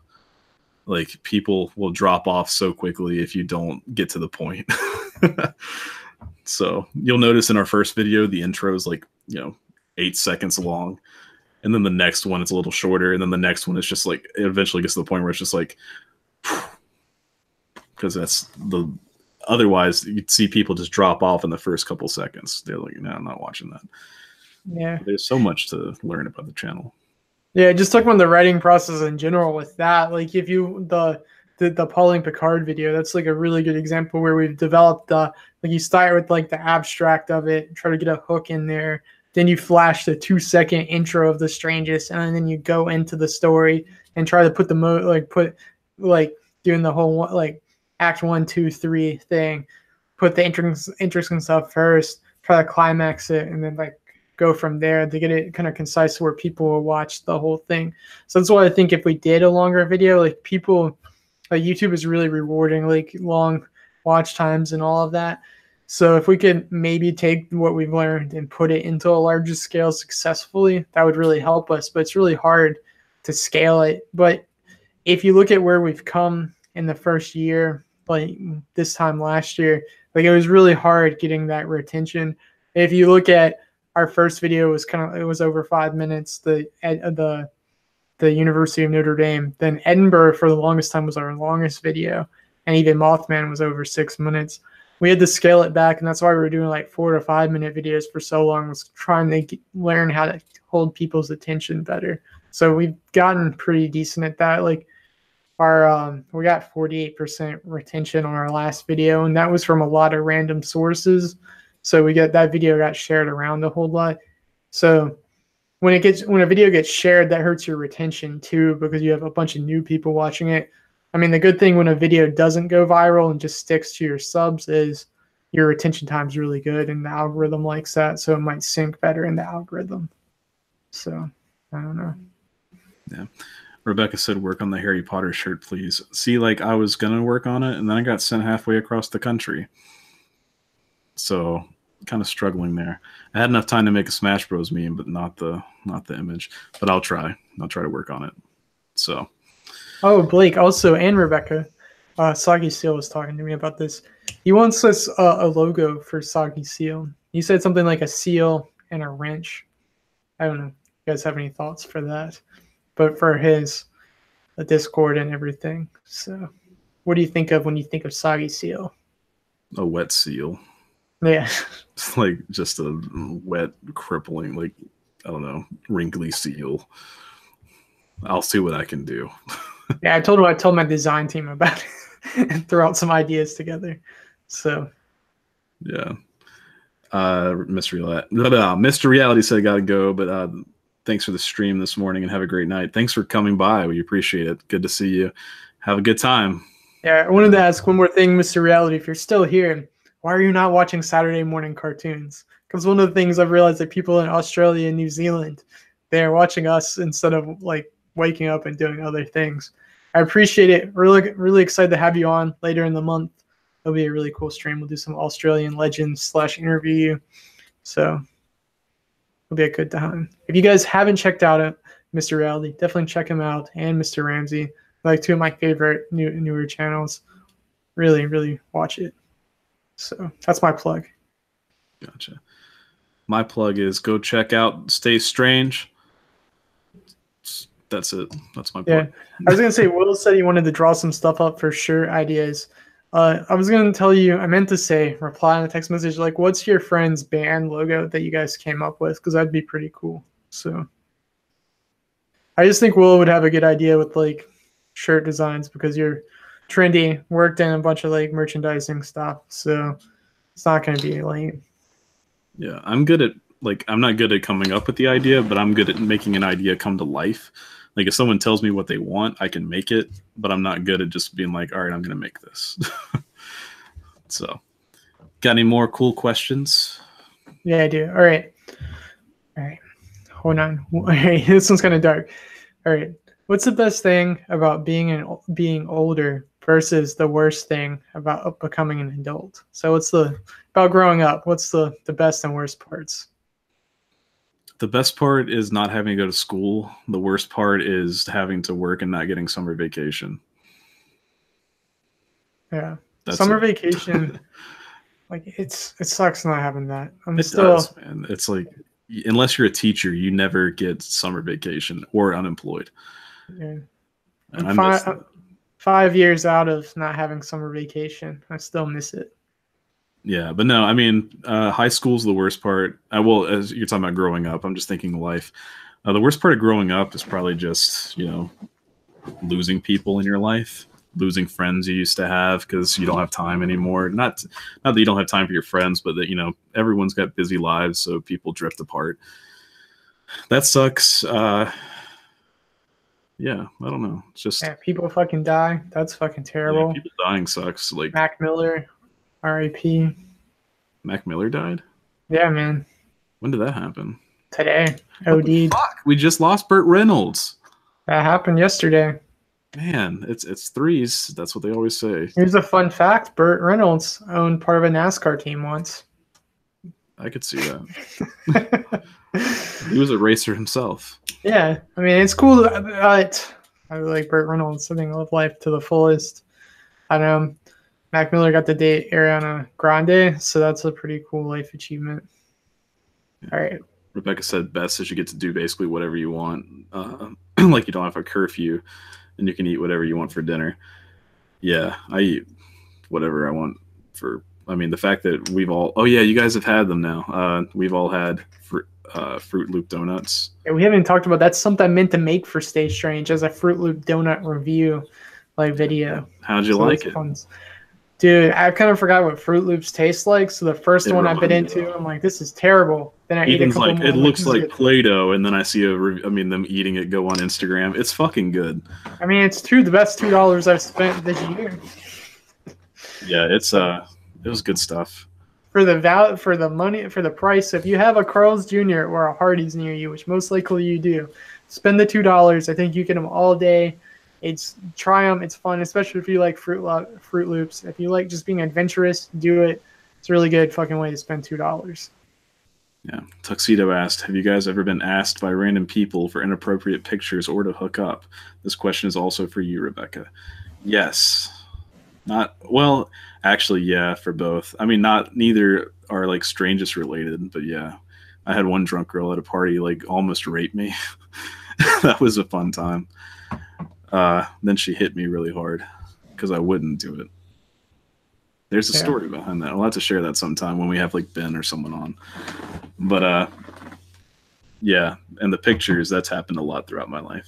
Like people will drop off so quickly if you don't get to the point. So you'll notice in our first video, the intro is like 8 seconds long, and then the next one it's a little shorter, and then the next one is just like it eventually gets to the point where it's just like, because that's the otherwise you'd see people just drop off in the first couple seconds. They're like, no, I'm not watching that. Yeah. There's so much to learn about the channel. Yeah, just talking about the writing process in general with that. Like if you the Pauline Picard video, that's like a really good example where we've developed like you start with like the abstract of it, try to get a hook in there, then you flash the 2-second intro of the Strangest, and then you go into the story and try to put doing the whole like act 1, 2, 3 thing, put the interesting stuff first, try to climax it, and then like go from there to get it kind of concise where people will watch the whole thing. So that's why I think if we did a longer video, like people, like YouTube is really rewarding, like long watch times and all of that. So if we could maybe take what we've learned and put it into a larger scale successfully, that would really help us. But it's really hard to scale it. But if you look at where we've come in the first year, like this time last year, like it was really hard getting that retention. If you look at our first video was it was over 5 minutes. The University of Notre Dame. Then Edinburgh for the longest time was our longest video, and even Mothman was over 6 minutes. We had to scale it back, and that's why we were doing like 4 to 5 minute videos for so long. Was trying to learn how to hold people's attention better. So we've gotten pretty decent at that. Like our we got 48% retention on our last video, and that was from a lot of random sources. So that video got shared around a whole lot. So when a video gets shared, that hurts your retention too, because you have a bunch of new people watching it. I mean, the good thing when a video doesn't go viral and just sticks to your subs is your retention time is really good, and the algorithm likes that, so it might sync better in the algorithm. So I don't know. Yeah. Rebecca said, "Work on the Harry Potter shirt, please." See, like I was gonna work on it, and then I got sent halfway across the country, so kind of struggling there. I had enough time to make a Smash Bros. Meme, but not the image. But I'll try. I'll try to work on it. So. Oh, Blake also and Rebecca. Soggy Seal was talking to me about this. He wants us a logo for Soggy Seal. He said something like a seal and a wrench. I don't know if you guys have any thoughts for that. But for his Discord and everything. So what do you think of when you think of Soggy Seal? A wet seal. Yeah. It's like just a wet, crippling, like, I don't know, wrinkly seal. I'll see what I can do. Yeah, I told my design team about it and throw out some ideas together. So yeah. Mr. Reality said gotta go, but thanks for the stream this morning and have a great night. Thanks for coming by. We appreciate it. Good to see you. Have a good time. Yeah, I wanted to ask one more thing, Mr. Reality. If you're still here, why are you not watching Saturday morning cartoons? Because one of the things I've realized that people in Australia and New Zealand, they're watching us instead of like waking up and doing other things. I appreciate it. Really, really excited to have you on later in the month. It'll be a really cool stream. We'll do some Australian legends / interview you. So it'll be a good time. If you guys haven't checked out it, Mr. Reality, definitely check him out, and Mr. Ramsey, like two of my favorite newer channels. Really, really watch it. So that's my plug. Gotcha. My plug is go check out Stay Strange. That's it. That's my plug. Yeah, I was gonna say Will said he wanted to draw some stuff up for shirt ideas. I was gonna tell you, I meant to say reply in a text message like, what's your friend's band logo that you guys came up with? Because that'd be pretty cool. So I just think Will would have a good idea with like shirt designs because you're trendy, worked in a bunch of like merchandising stuff. So it's not gonna be lame. Yeah, I'm good at I'm not good at coming up with the idea, but I'm good at making an idea come to life. Like if someone tells me what they want, I can make it, but I'm not good at just being like, all right, I'm going to make this. So got any more cool questions? Yeah, I do. All right. Hold on. All right. This one's kind of dark. All right. What's the best thing about being older versus the worst thing about becoming an adult? So about growing up, what's the best and worst parts? The best part is not having to go to school. The worst part is having to work and not getting summer vacation. Yeah. Summer vacation, like it sucks not having that. Does, man. It's like, unless you're a teacher, you never get summer vacation or unemployed. Yeah. And I'm 5 years out of not having summer vacation. I still miss it. Yeah, but no, I mean, high school's the worst part. Well, as you're talking about growing up, I'm just thinking life. The worst part of growing up is probably just, losing people in your life, losing friends you used to have because you don't have time anymore. Not that you don't have time for your friends, but that, everyone's got busy lives, so people drift apart. That sucks. Yeah, I don't know. It's just people fucking die. That's fucking terrible. Yeah, people dying sucks. Like Mac Miller. R.I.P. Mac Miller died? Yeah, man. When did that happen? Today. OD'd. Fuck, we just lost Burt Reynolds. That happened yesterday. Man, it's threes. That's what they always say. Here's a fun fact. Burt Reynolds owned part of a NASCAR team once. I could see that. He was a racer himself. Yeah. I mean, it's cool. I like Burt Reynolds. I think I live life to the fullest. I know. Mac Miller got to date Ariana Grande, so that's a pretty cool life achievement. Yeah. All right. Rebecca said best is you get to do basically whatever you want. Like you don't have a curfew and you can eat whatever you want for dinner. Yeah, I eat whatever I want the fact that you guys have had them now. We've all had Fruit Loop donuts. Yeah, we haven't talked about that's something I meant to make for Stay Strange as a Fruit Loop donut review video. How'd you like it? Fun. Dude, I kind of forgot what Fruit Loops taste like. So the first one I bit into, I'm like, this is terrible. Then I ate a couple more. It looks like Play-Doh, and then I see them eating it go on Instagram. It's fucking good. I mean, it's the best $2 I've spent this year. Yeah, it was good stuff. For the money, for the price, if you have a Carl's Jr. or a Hardee's near you, which most likely you do, spend the $2. I think you get them all day. Try them. It's fun, especially if you like Fruit Loops. If you like just being adventurous, do it. It's a really good fucking way to spend $2. Yeah. Tuxedo asked, have you guys ever been asked by random people for inappropriate pictures or to hook up? This question is also for you, Rebecca. Yes. Actually, yeah, for both. I mean, neither are like Strangest related, but yeah. I had one drunk girl at a party like almost rape me. That was a fun time. Then she hit me really hard because I wouldn't do it. There's a story behind that. I'll have to share that sometime when we have like Ben or someone on. But yeah, and the pictures, that's happened a lot throughout my life.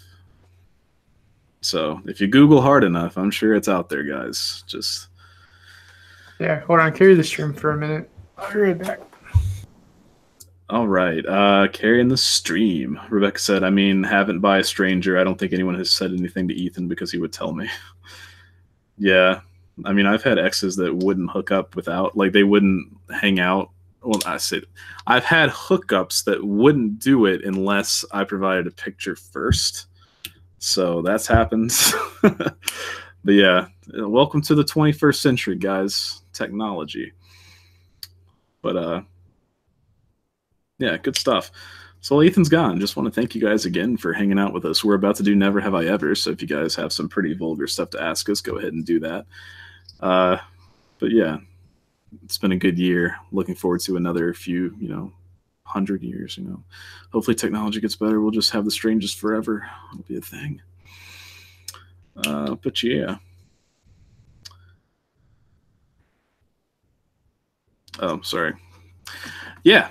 So if you Google hard enough, I'm sure it's out there, guys. Just hold on, carry the stream for a minute. I'll be right back. All right, carrying the stream. Rebecca said, I mean, haven't by a stranger. I don't think anyone has said anything to Ethan because he would tell me. Yeah. I mean, I've had exes that wouldn't hook up without, like, they wouldn't hang out. Well, I've had hookups that wouldn't do it unless I provided a picture first. So that's happened. But yeah, welcome to the 21st century, guys. Technology. But yeah, good stuff. So Ethan's gone. Just want to thank you guys again for hanging out with us. We're about to do Never Have I Ever. So if you guys have some pretty vulgar stuff to ask us, go ahead and do that. But yeah, it's been a good year. Looking forward to another few, 100 years, Hopefully technology gets better. We'll just have the Strangest forever. It'll be a thing. But yeah. Oh, sorry. Yeah.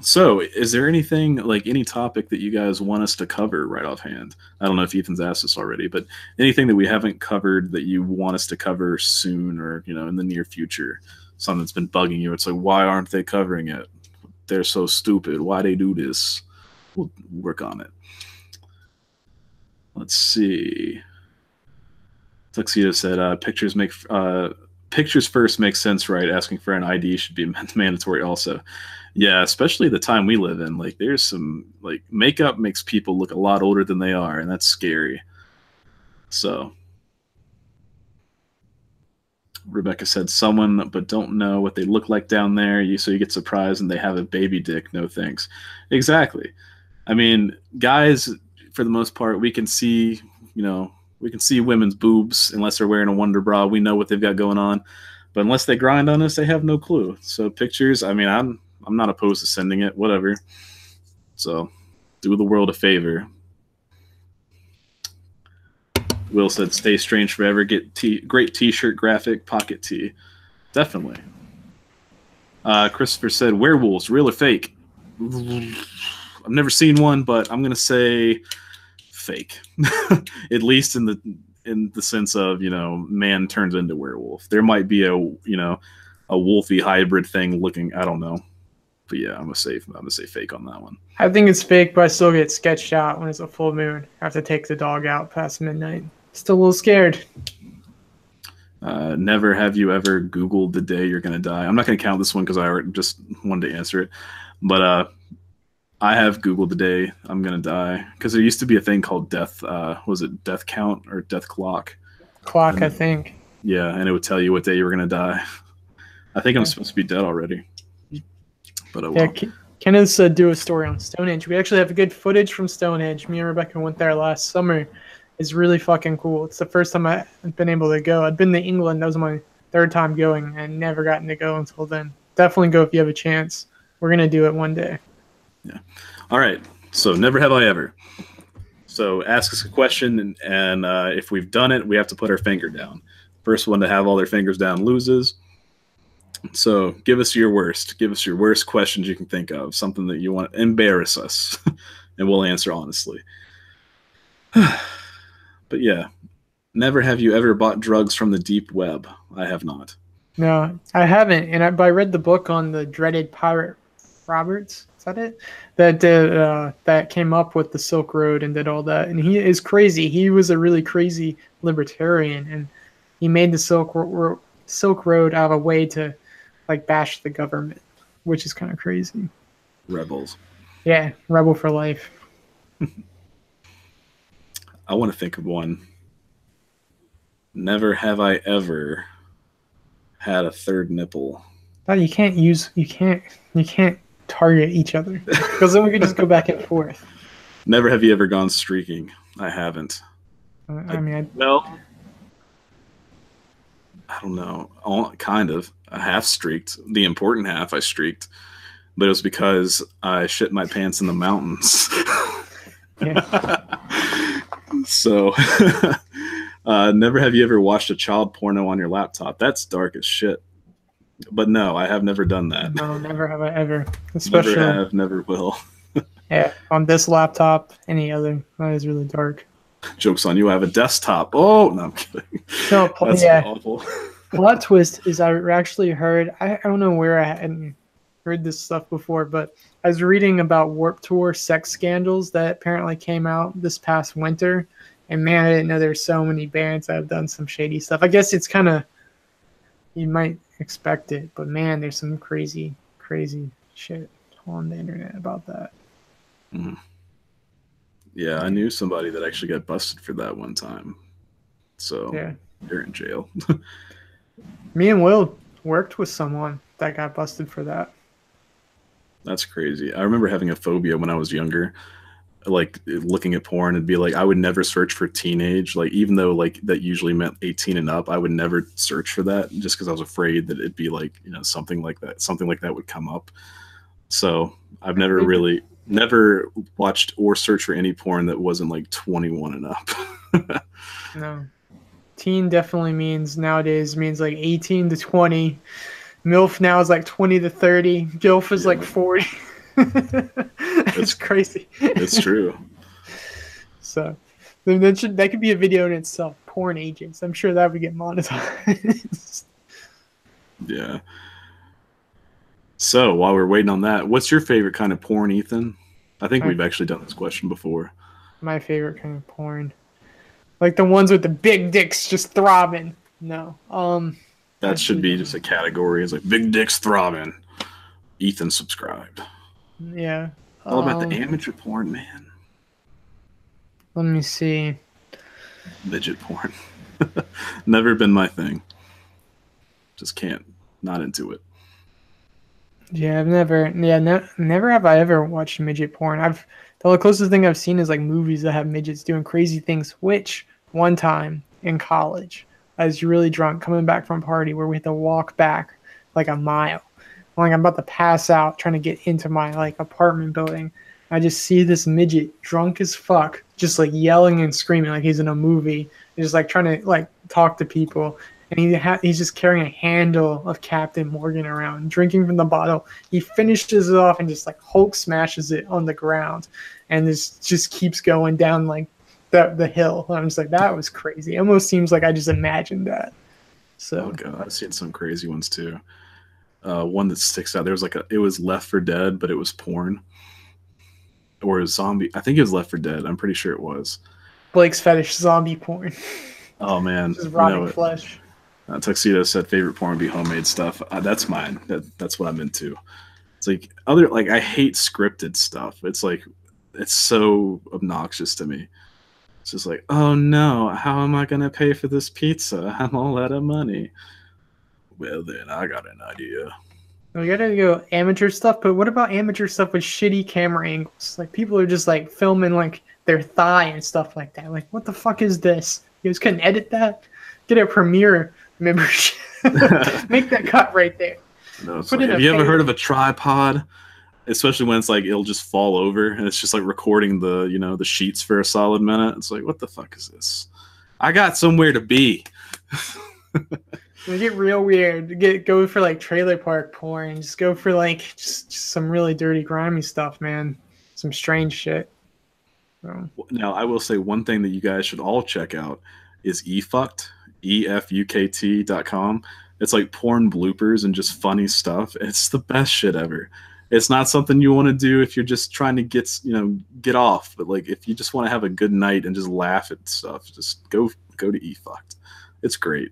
So is there anything, like any topic that you guys want us to cover right offhand? I don't know if Ethan's asked this already, but anything that we haven't covered that you want us to cover soon or, in the near future, something that's been bugging you. It's like, why aren't they covering it? They're so stupid. Why they do this? We'll work on it. Let's see. Tuxedo said, pictures first makes sense, right? Asking for an ID should be mandatory also. Yeah, especially the time we live in. Like, there's some, like, makeup makes people look a lot older than they are, and that's scary. So, Rebecca said, someone, but don't know what they look like down there, so you get surprised and they have a baby dick. No thanks. Exactly. I mean, guys, for the most part, we can see, we can see women's boobs unless they're wearing a Wonder Bra. We know what they've got going on. But unless they grind on us, they have no clue. So pictures, I mean, I'm not opposed to sending it, whatever. So do the world a favor. Will said, stay strange forever. Get great t-shirt graphic, pocket tee. Definitely. Christopher said, werewolves, real or fake? I've never seen one, but I'm going to say fake. At least in the sense of, man turns into werewolf. There might be a wolfy hybrid thing looking, I don't know. But yeah, I'm gonna say fake on that one. I think it's fake, but I still get sketched out when it's a full moon. I have to take the dog out past midnight. Still a little scared. Never have you ever Googled the day you're gonna die? I'm not gonna count this one because I just wanted to answer it. But I have Googled the day I'm gonna die because there used to be a thing called death. Was it death count or death clock? Clock, I think. Yeah, and it would tell you what day you were gonna die. I think I'm supposed to be dead already. But yeah, Kenneth said do a story on Stonehenge. We actually have good footage from Stonehenge. Me and Rebecca went there last summer. It's really fucking cool. It's the first time I've been able to go. I'd been to England. That was my third time going and never gotten to go until then. Definitely go if you have a chance. We're going to do it one day. Yeah. All right. So never have I ever. So ask us a question, and if we've done it, we have to put our finger down. First one to have all their fingers down loses. So give us your worst. Give us your worst questions you can think of. Something that you want to embarrass us, and we'll answer honestly. But yeah, never have you ever bought drugs from the deep web. I have not. No, I haven't. And I read the book on the dreaded pirate Roberts. Is that it? That came up with the Silk Road and did all that. And he is crazy. He was a really crazy libertarian, and he made the Silk Road out of a way to bash the government, which is kind of crazy. Rebels. Yeah, rebel for life. I want to think of one. Never have I ever had a third nipple. No, you can't target each other because then we could just go back and forth. Never have you ever gone streaking. I haven't. I mean, Well, I don't know. Kind of. I half streaked. The important half I streaked, but it was because I shit my pants in the mountains. yeah. So, never have you ever watched a child porno on your laptop. That's dark as shit. But no, I have never done that. No, never have I ever. Especially, Never have, never will. yeah, on this laptop, any other. That is really dark. Joke's on you. I have a desktop. Oh, no, I'm kidding. So, That's yeah. awful. Plot twist is I actually heard, I don't know where I hadn't heard this stuff before, but I was reading about Warped Tour sex scandals that apparently came out this past winter. And man, I didn't know there's so many bands that have done some shady stuff. I guess it's kind of, you might expect it, but man, there's some crazy, crazy shit on the internet about that. Mm. Yeah, I knew somebody that actually got busted for that one time. So Yeah. they're in jail. Me and Will worked with someone that got busted for that. That's crazy. I remember having a phobia when I was younger, like looking at porn and be like, I would never search for teenage, like even though like that usually meant 18 and up, I would never search for that just because I was afraid that it'd be like, you know, something like that would come up. So I've never watched or searched for any porn that wasn't like 21 and up. No. Teen definitely nowadays means like 18 to 20. MILF now is like 20 to 30. GILF is like 40. It's crazy. It's true. So that could be a video in itself. Porn agents. I'm sure that would get monetized. Yeah. So while we're waiting on that, what's your favorite kind of porn, Ethan? I think we've actually done this question before. My favorite kind of porn. Like the ones with the big dicks just throbbing. No. That should be just a category. It's like big dicks throbbing. Ethan subscribed. Yeah. All about the amateur porn, man. Let me see. Midget porn. Never been my thing. Just can't. Not into it. Yeah, never have I ever watched midget porn. The closest thing I've seen is like movies that have midgets doing crazy things, which one time in college, I was really drunk coming back from a party where we had to walk back like a mile. Like I'm about to pass out trying to get into my like apartment building. I just see this midget drunk as fuck, just like yelling and screaming like he's in a movie. He's just like trying to like talk to people. And he's just carrying a handle of Captain Morgan around, drinking from the bottle. He finishes it off and just like Hulk smashes it on the ground. And this just keeps going down like the hill. And I'm just like, that was crazy. It almost seems like I just imagined that. So oh god, I've seen some crazy ones too. One that sticks out. There was it was Left 4 Dead, but it was porn. Or a zombie. I think it was Left 4 Dead. I'm pretty sure it was. Blake's fetish, zombie porn. Oh man. Just rotting flesh. Tuxedo said favorite porn would be homemade stuff. That's mine. That's what I'm into. It's like I hate scripted stuff. It's like it's so obnoxious to me. It's just like, oh no, how am I gonna pay for this pizza? I'm all out of money. Well then, I got an idea. We gotta go amateur stuff, but what about amateur stuff with shitty camera angles? Like people are just like filming like their thigh and stuff like that. Like, what the fuck is this? You guys couldn't edit that? Get a Premiere membership. Make that cut right there. No, have you ever heard of a tripod? Especially when it's like it'll just fall over and it's just like recording the the sheets for a solid minute. It's like, what the fuck is this? I got somewhere to be. We get real weird. Go for like trailer park porn. Just go for like just some really dirty, grimy stuff, man. Some strange shit. So. Now, I will say one thing that you guys should all check out is efukt, EFUKT.com. It's like porn bloopers and just funny stuff. It's the best shit ever. It's not something you want to do if you're just trying to get off, but like if you just want to have a good night and just laugh at stuff, just go to efukt. It's great.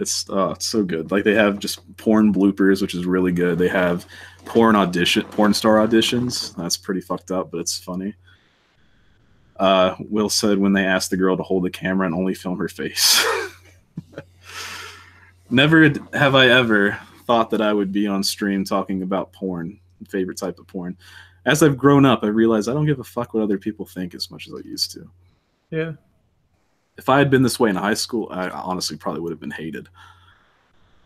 It's so good. Like they have just porn bloopers, which is really good. They have porn star auditions. That's pretty fucked up, but it's funny. Will said when they asked the girl to hold the camera and only film her face. Never have I ever thought that I would be on stream talking about porn, favorite type of porn. As I've grown up, I realized I don't give a fuck what other people think as much as I used to. Yeah. If I had been this way in high school, I honestly probably would have been hated.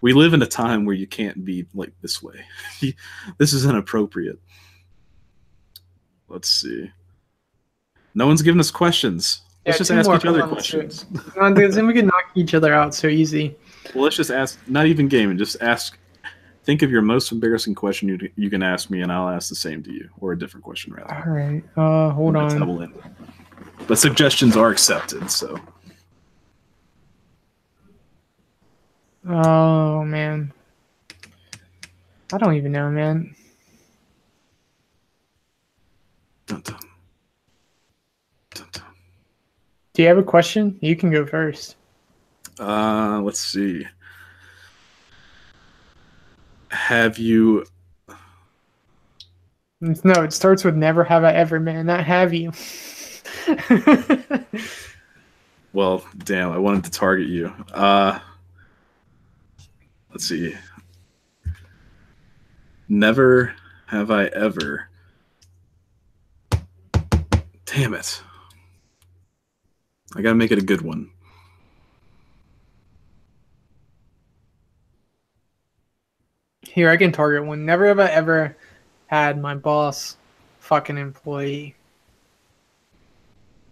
We live in a time where you can't be like this way. This is inappropriate. Let's see. No one's giving us questions. Let's just ask each other questions. Then we can knock each other out so easy. Well, let's just ask, not even gaming, just ask, think of your most embarrassing question you can ask me, and I'll ask the same to you, or a different question, rather. All right. Hold on. But suggestions are accepted, so. Oh, man. I don't even know, man. Dun, dun. Dun, dun. Do you have a question? You can go first. Let's see. Have you... No, it starts with never have I ever, man. Not have you. Well, damn, I wanted to target you. Let's see. Never have I ever... Damn it. I gotta make it a good one. Here, I can target one. Never have I ever had my boss fucking employee.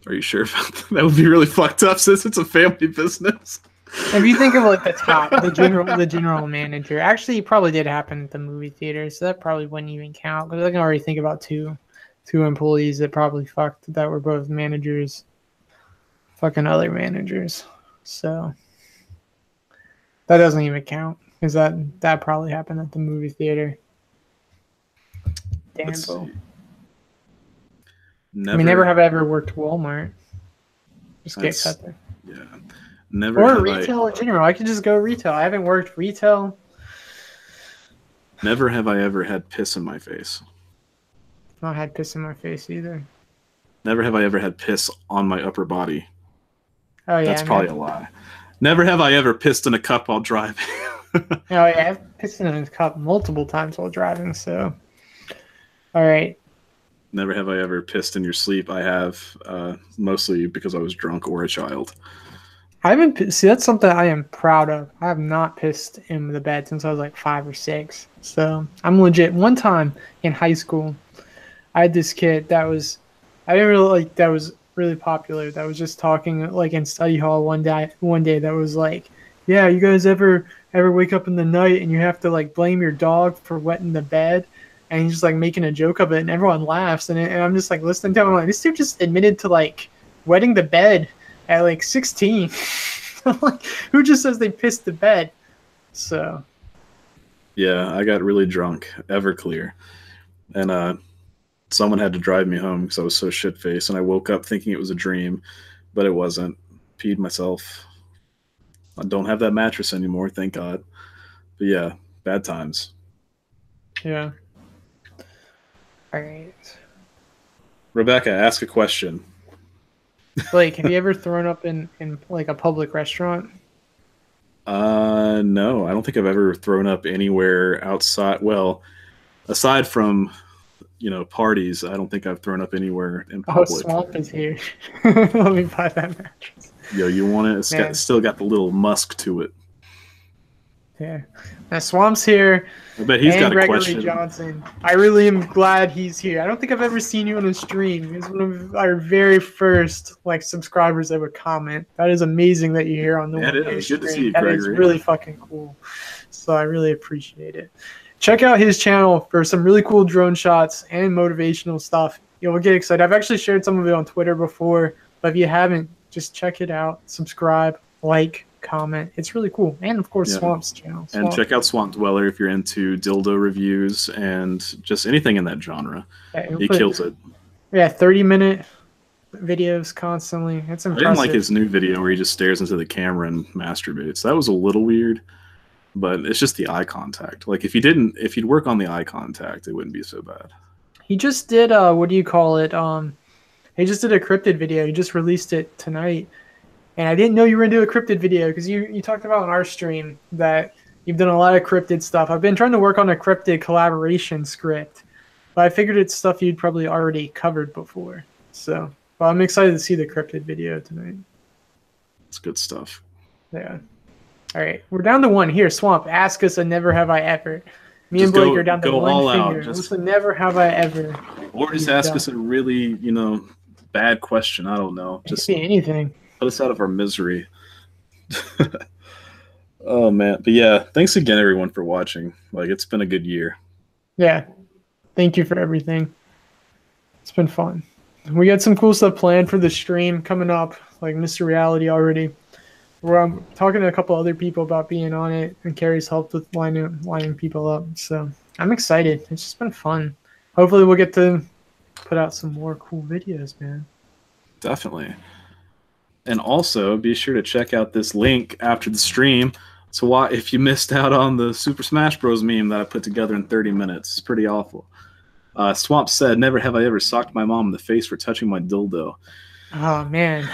Are you sure about that? That would be really fucked up since it's a family business. If you think of like the top, the general manager. Actually, it probably did happen at the movie theater, so that probably wouldn't even count. Because I can already think about two employees that probably fucked that were both managers, fucking other managers. So that doesn't even count because that probably happened at the movie theater. Damn. Never have I ever worked Walmart. Just get cut there. Yeah. Never. Or retail in general. I could just go retail. I haven't worked retail. Never have I ever had piss in my face. Not had piss in my face either. Never have I ever had piss on my upper body. Oh yeah. That's probably a lie. Never have I ever pissed in a cup while driving. Oh yeah, I've pissed in a cup multiple times while driving, so all right. Never have I ever pissed in your sleep. I have, mostly because I was drunk or a child. I haven't. See, that's something I am proud of. I have not pissed in the bed since I was like 5 or 6. So I'm legit. One time in high school, I had this kid that was, I didn't really like, that was really popular. That was just talking like in study hall one day that was like, yeah, you guys ever wake up in the night and you have to like blame your dog for wetting the bed? And he's just like making a joke of it, and everyone laughs. And I'm just like listening to him. I'm like, this dude just admitted to like wetting the bed at like 16. I'm like, who just says they pissed the bed? So. Yeah, I got really drunk, Everclear, and someone had to drive me home because I was so shit faced, and I woke up thinking it was a dream, but it wasn't. Peed myself. I don't have that mattress anymore, thank God. But yeah, bad times. Yeah. All right. Rebecca, ask a question. Blake, have you ever thrown up in like a public restaurant? No, I don't think I've ever thrown up anywhere outside. Well, aside from, parties, I don't think I've thrown up anywhere in public. Oh, Swamp is here. Let me buy that mattress. Yo, you want it? It's still got the little musk to it. Yeah. Now Swamp's here. I bet he's got a Gregory question. Johnson. I really am glad he's here. I don't think I've ever seen you on a stream. He's one of our very first subscribers that would comment. That is amazing that you're here on the Yeah, it is. Good to see you, That Gregory. is really fucking cool. So I really appreciate it. Check out his channel for some really cool drone shots and motivational stuff. You'll get excited. I've actually shared some of it on Twitter before, but if you haven't, just check it out. Subscribe, like, comment. It's really cool. And of course, Swamp's channel. And check out Swamp Dweller if you're into dildo reviews and just anything in that genre. Yeah, he kills it. Yeah, 30-minute videos constantly. It's impressive. I didn't like his new video where he just stares into the camera and masturbates. That was a little weird, but it's just the eye contact. Like if he'd work on the eye contact, it wouldn't be so bad. He just did what do you call it? He just did a cryptid video. He just released it tonight. And I didn't know you were going to do a cryptid video because you talked about on our stream that you've done a lot of cryptid stuff. I've been trying to work on a cryptid collaboration script, but I figured it's stuff you'd probably already covered before. So, well, I'm excited to see the cryptid video tonight. It's good stuff. Yeah. All right. We're down to one here. Swamp, ask us a never have I ever. Me and Blake are down to one finger. Just never have I ever. Or just ask us a really, bad question. I don't know. Just be anything. Put us out of our misery. Oh man. But yeah, thanks again everyone for watching. Like, it's been a good year. Yeah. Thank you for everything. It's been fun. We got some cool stuff planned for the stream coming up, like Mr. Reality already. I'm talking to a couple other people about being on it, and Carrie's helped with lining people up. So I'm excited. It's just been fun. Hopefully we'll get to put out some more cool videos, man. Definitely. And also, be sure to check out this link after the stream. So if you missed out on the Super Smash Bros. Meme that I put together in 30 minutes, it's pretty awful. Swamp said, never have I ever socked my mom in the face for touching my dildo. Oh, man.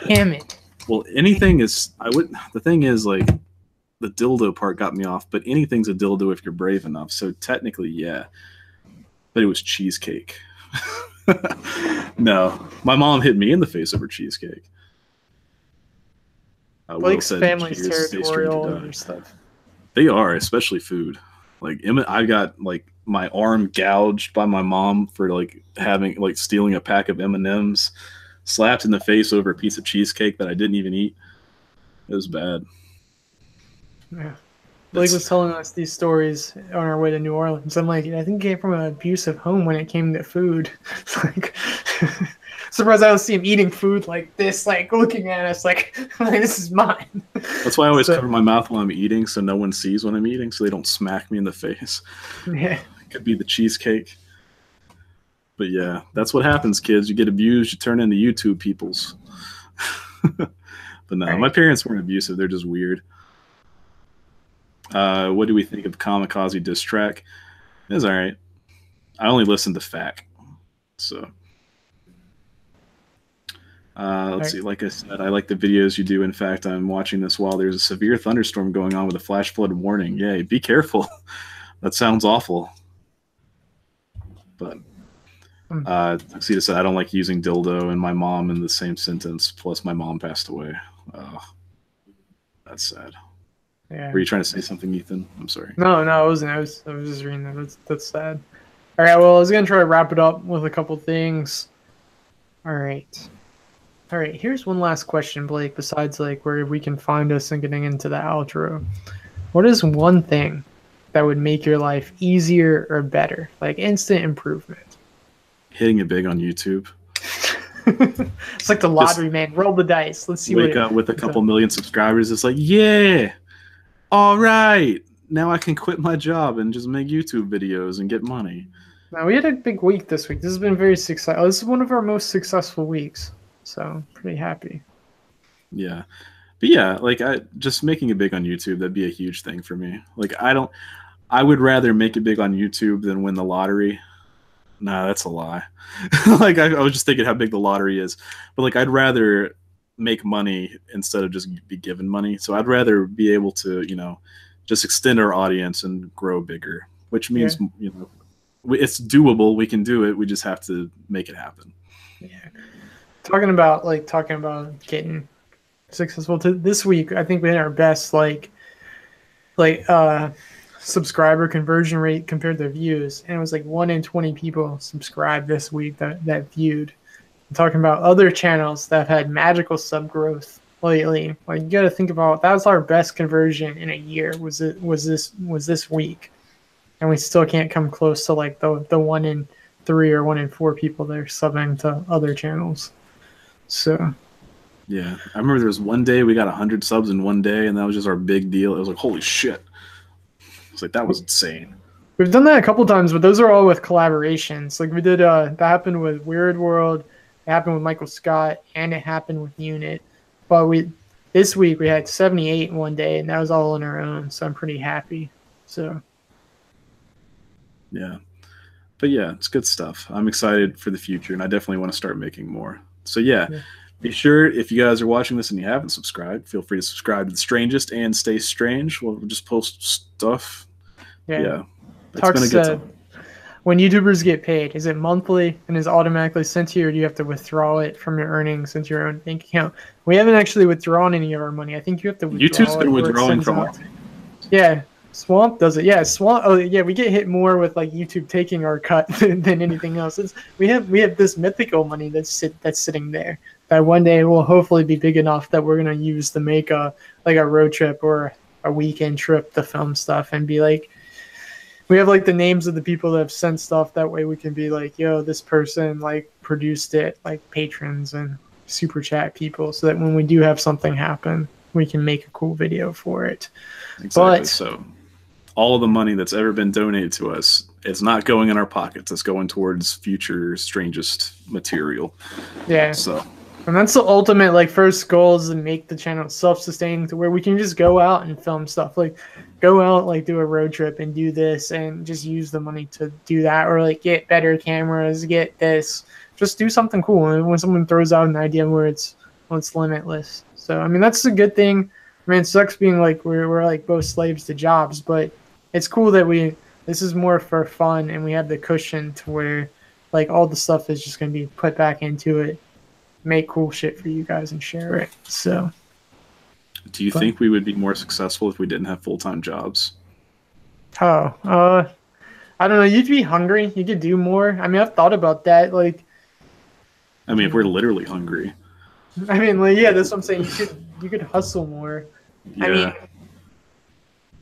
Damn it. Well, anything is... The thing is, like, the dildo part got me off, but anything's a dildo if you're brave enough. So technically, yeah. But it was cheesecake. No. My mom hit me in the face over cheesecake. Blake's family's territorial and stuff. They are, especially food. Like, I got like my arm gouged by my mom for stealing a pack of M&Ms, slapped in the face over a piece of cheesecake that I didn't even eat. It was bad. Yeah. Blake was telling us these stories on our way to New Orleans. I'm like, I think he came from an abusive home when it came to food. Like, surprised I don't see him eating food like this, like looking at us like this is mine. That's why I always cover my mouth while I'm eating, so no one sees when I'm eating, so they don't smack me in the face. Yeah. It could be the cheesecake. But yeah, that's what happens, kids. You get abused, you turn into YouTube peoples. But no, my parents weren't abusive. They're just weird. What do we think of Kamikaze diss track? It was all right. I only listened to FAQ. So, let's see. Like I said, I like the videos you do. In fact, I'm watching this while there's a severe thunderstorm going on with a flash flood warning. Yay, be careful. That sounds awful. But, Tuxedo said, I don't like using dildo and my mom in the same sentence. Plus, my mom passed away. Oh, that's sad. Yeah. Were you trying to say something, Ethan? I'm sorry. No, I wasn't. I was just reading that. That's sad. All right. Well, I was gonna try to wrap it up with a couple things. All right. Here's one last question, Blake. Besides, like, where we can find us and getting into the outro, what is one thing that would make your life easier or better, like instant improvement? Hitting it big on YouTube. It's like the lottery, man. Roll the dice. Let's see. Wake up with a couple million subscribers. It's like, yeah. All right, now I can quit my job and just make YouTube videos and get money. Now, we had a big week this week. This has been very successful. This is one of our most successful weeks, so I'm pretty happy. Yeah, but yeah, like just making it big on YouTube, that'd be a huge thing for me. Like I would rather make it big on YouTube than win the lottery. Nah, that's a lie. Like I was just thinking how big the lottery is, but like I'd rather make money instead of just be given money. So I'd rather be able to, just extend our audience and grow bigger, which means, it's doable. We can do it. We just have to make it happen. Yeah. Talking about getting successful this week, I think we had our best, subscriber conversion rate compared to views. And it was like 1 in 20 people subscribed this week that viewed. I'm talking about other channels that have had magical sub growth lately. Like, you got to think about, that was our best conversion in a year. Was this week, and we still can't come close to like the 1 in 3 or 1 in 4 people that are subbing to other channels. So yeah, I remember there was one day we got 100 subs in one day, and that was just our big deal. It was like, holy shit! It's like, that was insane. We've done that a couple times, but those are all with collaborations. Like we did, that happened with Weird World. It happened with Michael Scott, and it happened with Unit. But this week we had 78 in one day, and that was all on our own. So I'm pretty happy. So yeah, But yeah, it's good stuff. I'm excited for the future, and I definitely want to start making more. So yeah, Yeah. be sure, if you guys are watching this and you haven't subscribed, feel free to subscribe to The Strangest and Stay Strange. We'll just post stuff. Yeah. Yeah, it's Tux been a good said, time. when YouTubers get paid, is it monthly and is automatically sent to you, or do you have to withdraw it from your earnings into your own bank account? We haven't actually withdrawn any of our money. I think you have to YouTube's withdraw it been or it withdrawing sends from out. our. Yeah, Swamp does it. Yeah, Swamp. Oh, yeah, we get hit more with like YouTube taking our cut than anything else. We have this mythical money that's sitting there that one day will hopefully be big enough that we're gonna use to make a road trip or a weekend trip to film stuff and be like, we have like the names of the people that have sent stuff. That way we can be like, yo, this person like produced it, like patrons and super chat people, so that when we do have something happen, we can make a cool video for it. Exactly. But So all of the money that's ever been donated to us, it's not going in our pockets. It's going towards future Strangest material. yeah, So and that's the ultimate like first goal, is to make the channel self-sustaining to where we can just go out and film stuff, like go out, like do a road trip and do this and just use the money to do that, or like get better cameras, get this, just do something cool. And when someone throws out an idea where it's limitless. So I mean, that's a good thing. I mean, it sucks being like we're like both slaves to jobs, but it's cool that this is more for fun and we have the cushion to where like all the stuff is just going to be put back into it, make cool shit for you guys and share it. So do you think we would be more successful if we didn't have full-time jobs? oh I don't know, you'd be hungry, you could do more. I mean, I've thought about that. Like, I mean, if we're literally hungry. I mean, like, yeah, that's what I'm saying. You could hustle more. Yeah. I mean,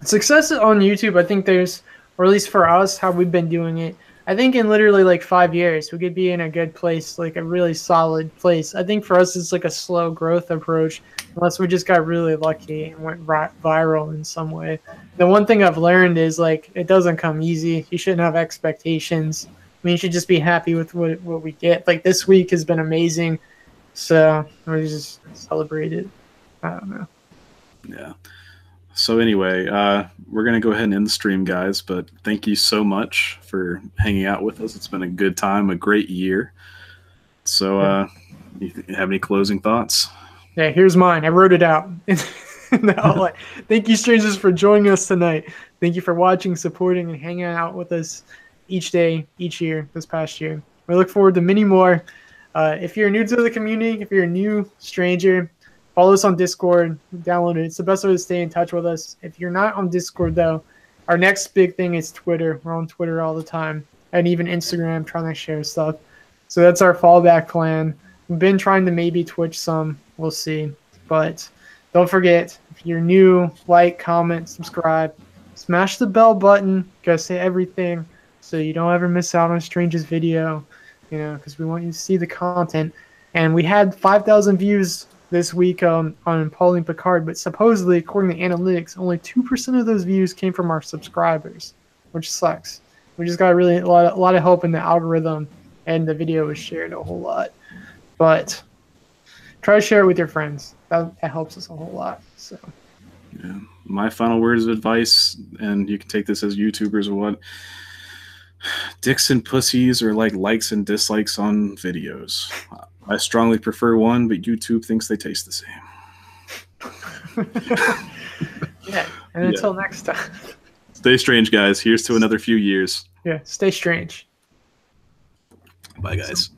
success on YouTube, I think there's, or at least for us, how we've been doing it, I think in literally like 5 years, we could be in a good place, like a really solid place. I think for us, it's like a slow growth approach, unless we just got really lucky and went viral in some way. The one thing I've learned is like, it doesn't come easy. You shouldn't have expectations. I mean, you should just be happy with what we get. Like this week has been amazing. So we just celebrate it. I don't know. Yeah. So anyway, we're going to go ahead and end the stream, guys, but thank you so much for hanging out with us. It's been a good time, a great year. So you have any closing thoughts? Yeah, here's mine. I wrote it out. Thank you, strangers, for joining us tonight. Thank you for watching, supporting, and hanging out with us each day, each year, this past year. We look forward to many more. If you're new to the community, if you're a new stranger, follow us on Discord, download it. It's the best way to stay in touch with us. If you're not on Discord, though, our next big thing is Twitter. We're on Twitter all the time, and even Instagram, trying to share stuff. So that's our fallback plan. We've been trying to maybe Twitch some. We'll see. But don't forget, if you're new, like, comment, subscribe. Smash the bell button. Gotta say everything so you don't ever miss out on a Strangest video, because we want you to see the content. And we had 5,000 views this week on Pauline Picard, but supposedly, according to analytics, only 2% of those views came from our subscribers, which sucks. We just got a lot of help in the algorithm, and the video was shared a whole lot. But try to share it with your friends. That helps us a whole lot. So, yeah. My final words of advice, and you can take this as YouTubers or what. Dicks and pussies are like likes and dislikes on videos. I strongly prefer one, but YouTube thinks they taste the same. yeah. And until next time. Stay strange, guys. Here's to another few years. Yeah. Stay strange. Bye, guys.